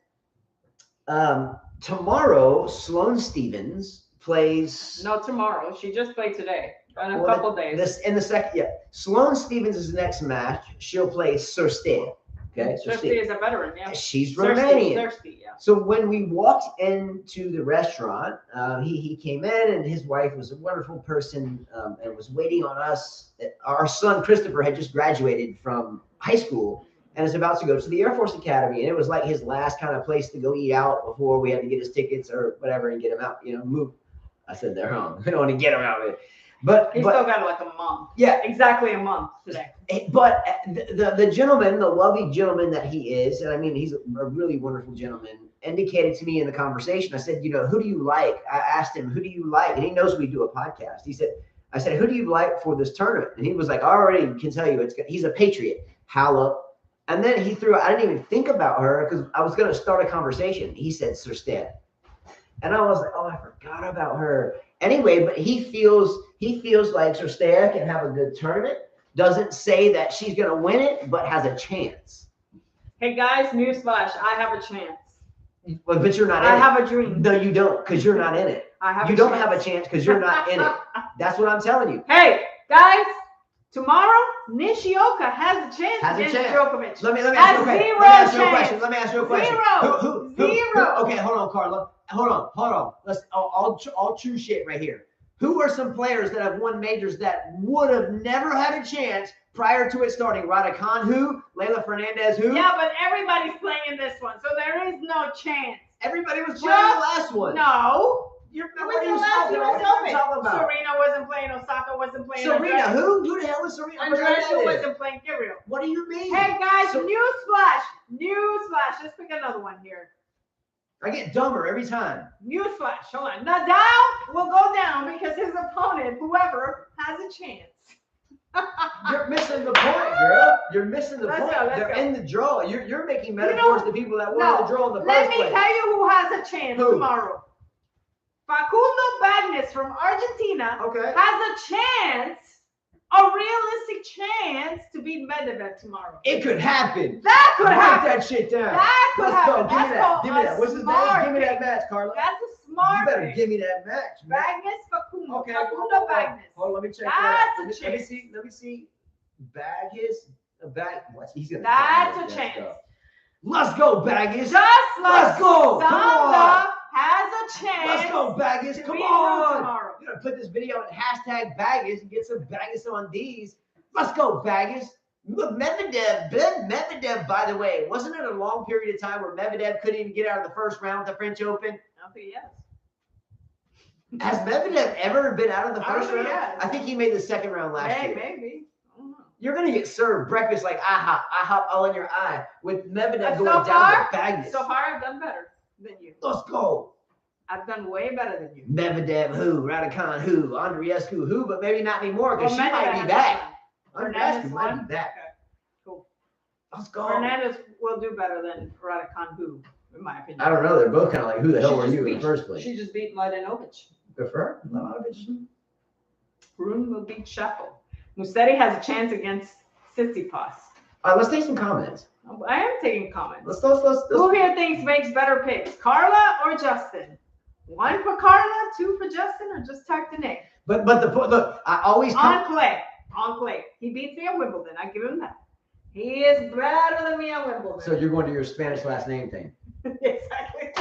tomorrow, Sloane Stephens plays. No, tomorrow. She just played today. In a Well, couple days. In the second, yeah. Sloane Stevens' next match, she'll play Surstead. Okay, Thirsty is a veteran, yeah. She's Thirsty, Romanian. Thirsty, yeah. So when we walked into the restaurant, he came in and his wife was a wonderful person and was waiting on us. Our son Christopher had just graduated from high school and is about to go to the Air Force Academy. And it was like his last kind of place to go eat out before we had to get his tickets or whatever and get him out, move. I said they're home. We don't want to get him out of it. But He's still got like a month. Yeah. Exactly a month today. But the gentleman, the lovely gentleman that he is, and I mean, he's a really wonderful gentleman, indicated to me in the conversation, I said, who do you like? I asked him, who do you like? And he knows we do a podcast. I said, who do you like for this tournament? And he was like, I already can tell you, he's a Patriot. Halep. And then he threw, I didn't even think about her because I was going to start a conversation. He said, Surstead. And I was like, oh, I forgot about her. Anyway, but he feels like Surstead can have a good tournament. Doesn't say that she's going to win it, but has a chance. Hey, guys, newsflash. I have a chance. But you're not in it. I have a dream. No, you don't, because you're not in it. You don't have a chance because you're not in it. That's what I'm telling you. Hey, guys, tomorrow, Nishioka has a chance against Djokovic. Let me ask you a question. Let me ask you a question. Zero. Okay, hold on, Carla. Hold on. Let's all true shit right here. Who are some players that have won majors that would have never had a chance prior to it starting? Raducanu, who? Leila Fernandez, who? Yeah, but everybody's playing in this one, so there is no chance. Everybody was playing the last one. No. What was the last US Open? Serena wasn't playing. Osaka wasn't playing. Serena, who the hell is Serena? Andrescu wasn't playing. Kirill. What do you mean? Hey guys, newsflash. Let's pick another one here. I get dumber every time. Newsflash. Hold on. Nadal will go down because his opponent, whoever, has a chance. You're missing the point, girl. You're missing the point. They're go. in the draw. You're making metaphors to people that won the draw in the first place. Let me tell you who has a chance tomorrow. Facundo Bagnis from Argentina has a chance, a realistic chance to beat Medvedev tomorrow. It could happen. That could happen. Write that shit down. That could happen. Give me that. What's his name? Give me that match, Carla. That's a smart You better give me that match, man. Bagnis Facundo. Okay. Facundo Bagnis. Hold on, let me check that. Let me see. Bagnis. He's gonna. That's a chance. Let's go, Bagnis. Let's go. Come on. Has a chance. Let's go, Bagnis. Come on. You're gonna put this video in #Bagnis and get some Bagnis on these. Let's go, Bagnis. Look, Medvedev, by the way, wasn't it a long period of time where Medvedev couldn't even get out of the first round at the French Open? I don't think he has. Has Medvedev ever been out of the first round? Has. I think he made the second round last year. Maybe. I don't know. You're gonna get served breakfast like IHOP all in your eye with Medvedev going down to Bagnis. So far, I've done better than you. Let's go. I've done way better than you. Medvedev, who? Raducanu, who? Andreescu, who? But maybe not anymore because she might be back. Andreescu might be back. Okay, cool. Let's go. Fernandez will do better than Raducanu, in my opinion. I don't know. They're both kind of like, who the hell were you in the first place? She just beat Mladenovic. Good for her. Mladenovic. Rune will beat Schaffel. Musetti has a chance against Tsitsipas. All right, let's take some comments. I am taking comments. Let's Who here thinks makes better picks, Carla or Justin? 1 for Carla, 2 for Justin, or just type the name? But look, I always on clay. He beats me at Wimbledon. I give him that. He is better than me at Wimbledon. So you're going to your Spanish last name thing. Exactly.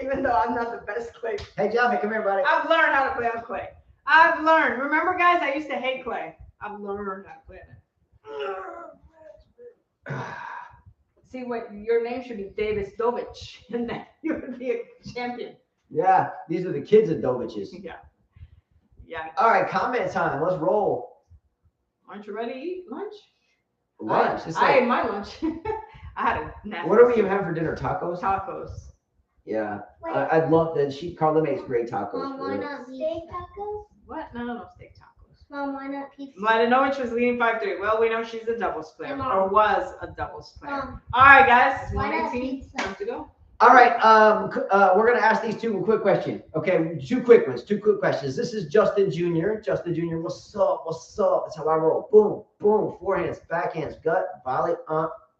Even though I'm not the best clay. Hey, Jaffe, come here, buddy. I've learned how to play on clay. I've learned. Remember, guys, I used to hate clay. I've learned how to play on it. See, what your name should be Davis Dovich, and then you would be a champion. Yeah, these are the kids of Doviches. Yeah. All right, comment time. Let's roll. Aren't you ready to eat lunch? Lunch? I ate my lunch. I had a nasty. What are we even having for dinner? Tacos? Tacos. Yeah. I'd love that. Carla makes great tacos. Mom, why not steak tacos? What? No steak tacos. Mom, why not pizza? Mladenovic was leading 5-3. Well, we know she's a doubles player, or was a doubles player. Mom, all right, guys. It's why not 1:18. pizza? Time to go. All right. We're going to ask these two a quick question. Okay, two quick questions. This is Justin Jr. Justin Jr., what's up? That's how I roll. Boom, boom, forehands, backhands, gut, volley,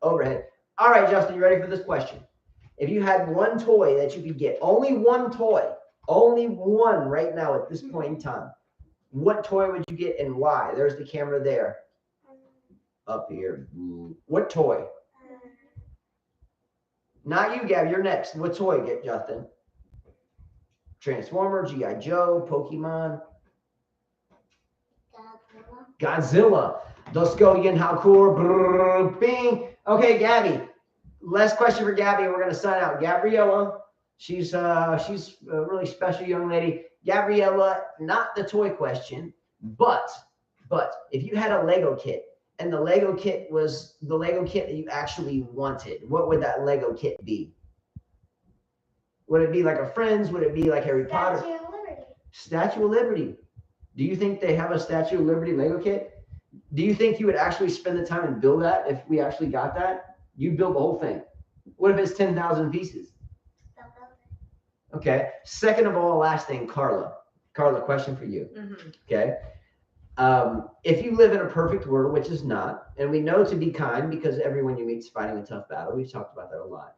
overhead. All right, Justin, you ready for this question? If you had one toy that you could get, only one toy Only one right now at this point in time. What toy would you get and why? There's the camera there. Up here. What toy? Not you, Gab. You're next. What toy get, Justin? Transformer, G.I. Joe, Pokemon. Godzilla. Let's go, Yin Halkur. Bing. Okay, Gabby. Last question for Gabby. We're gonna sign out. Gabriella. She's a really special young lady. Gabriella, not the toy question, but if you had a Lego kit and the Lego kit was the Lego kit that you actually wanted, what would that Lego kit be? Would it be like a Friends? Would it be like Harry Potter? Statue of Liberty. Statue of Liberty. Do you think they have a Statue of Liberty Lego kit? Do you think you would actually spend the time and build that if we actually got that? You'd build the whole thing. What if it's 10,000 pieces? Okay. Second of all, last thing, Carla. Carla, question for you. Mm-hmm. Okay. If you live in a perfect world, which is not, and we know to be kind because everyone you meet is fighting a tough battle. We've talked about that a lot.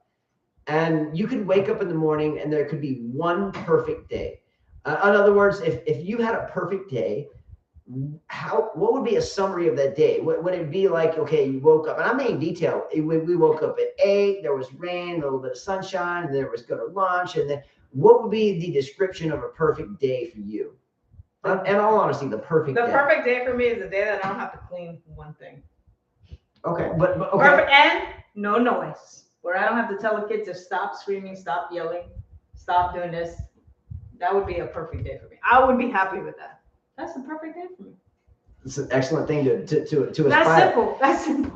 And you could wake up in the morning and there could be one perfect day. In other words, if you had a perfect day, what would be a summary of that day? Would it be like, okay, you woke up, and I'm in detail. We woke up at 8, there was rain, a little bit of sunshine, and there was go to lunch, and then what would be the description of a perfect day for you? In all honesty, the perfect day. The perfect day for me is the day that I don't have to clean one thing. Okay, but okay. Perfect, and no noise. Where I don't have to tell a kid to stop screaming, stop yelling, stop doing this. That would be a perfect day for me. I would be happy with that. That's the perfect day for me. It's an excellent thing to aspire. That's simple. That's simple.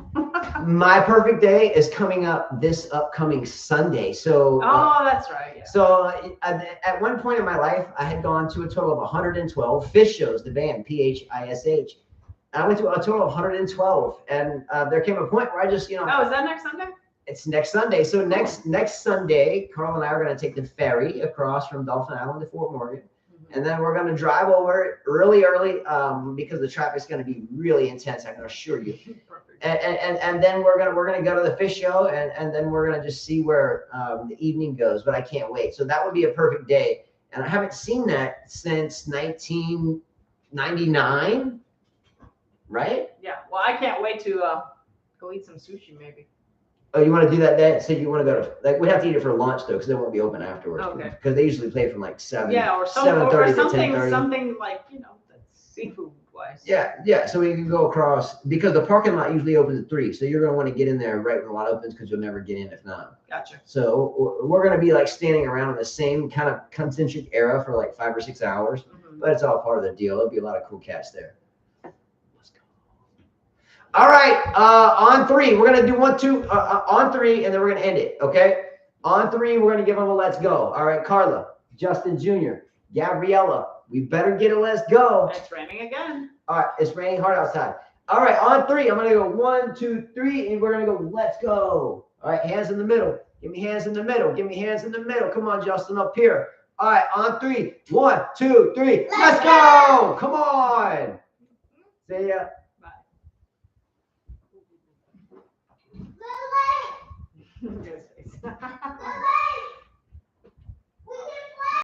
My perfect day is coming up this upcoming Sunday. So That's right. Yeah. So at one point in my life, I had gone to a total of 112 fish shows, the band PHISH. And I went to a total of 112, and there came a point where I just, Oh, is that next Sunday? It's next Sunday. So next Sunday, Carl and I are going to take the ferry across from Dolphin Island to Fort Morgan. And then we're going to drive over early, because the traffic's going to be really intense. I can assure you. And then we're gonna go to the fish show, and then we're gonna just see where the evening goes. But I can't wait. So that would be a perfect day. And I haven't seen that since 1999, right? Yeah. Well, I can't wait to go eat some sushi, maybe. Oh, you want to do that day? So you want to go to we have to eat it for lunch though, because they won't be open afterwards. Okay. Because they usually play from like 7. Yeah, or 7:30 to 10:30. something like that's seafood wise. Yeah. So we can go across because the parking lot usually opens at 3. So you're gonna want to get in there right when the lot opens because you'll never get in if not. Gotcha. So we're gonna be like standing around in the same kind of concentric era for like 5 or 6 hours, but it's all part of the deal. There'll be a lot of cool cats there. Let's go. All right, on 3, we're gonna do 1, 2, on 3, and then we're gonna end it. Okay. On 3, we're gonna give them a let's go. All right, Carla, Justin Jr., Gabriella. We better get a let's go. It's raining again. All right, it's raining hard outside. All right, on 3, I'm gonna go 1, 2, 3, and we're gonna go let's go. All right, hands in the middle. Give me hands in the middle. Give me hands in the middle. Come on, Justin, up here. All right, on 3. 1, 2, 3. Let's go. Come on. See ya. Bye.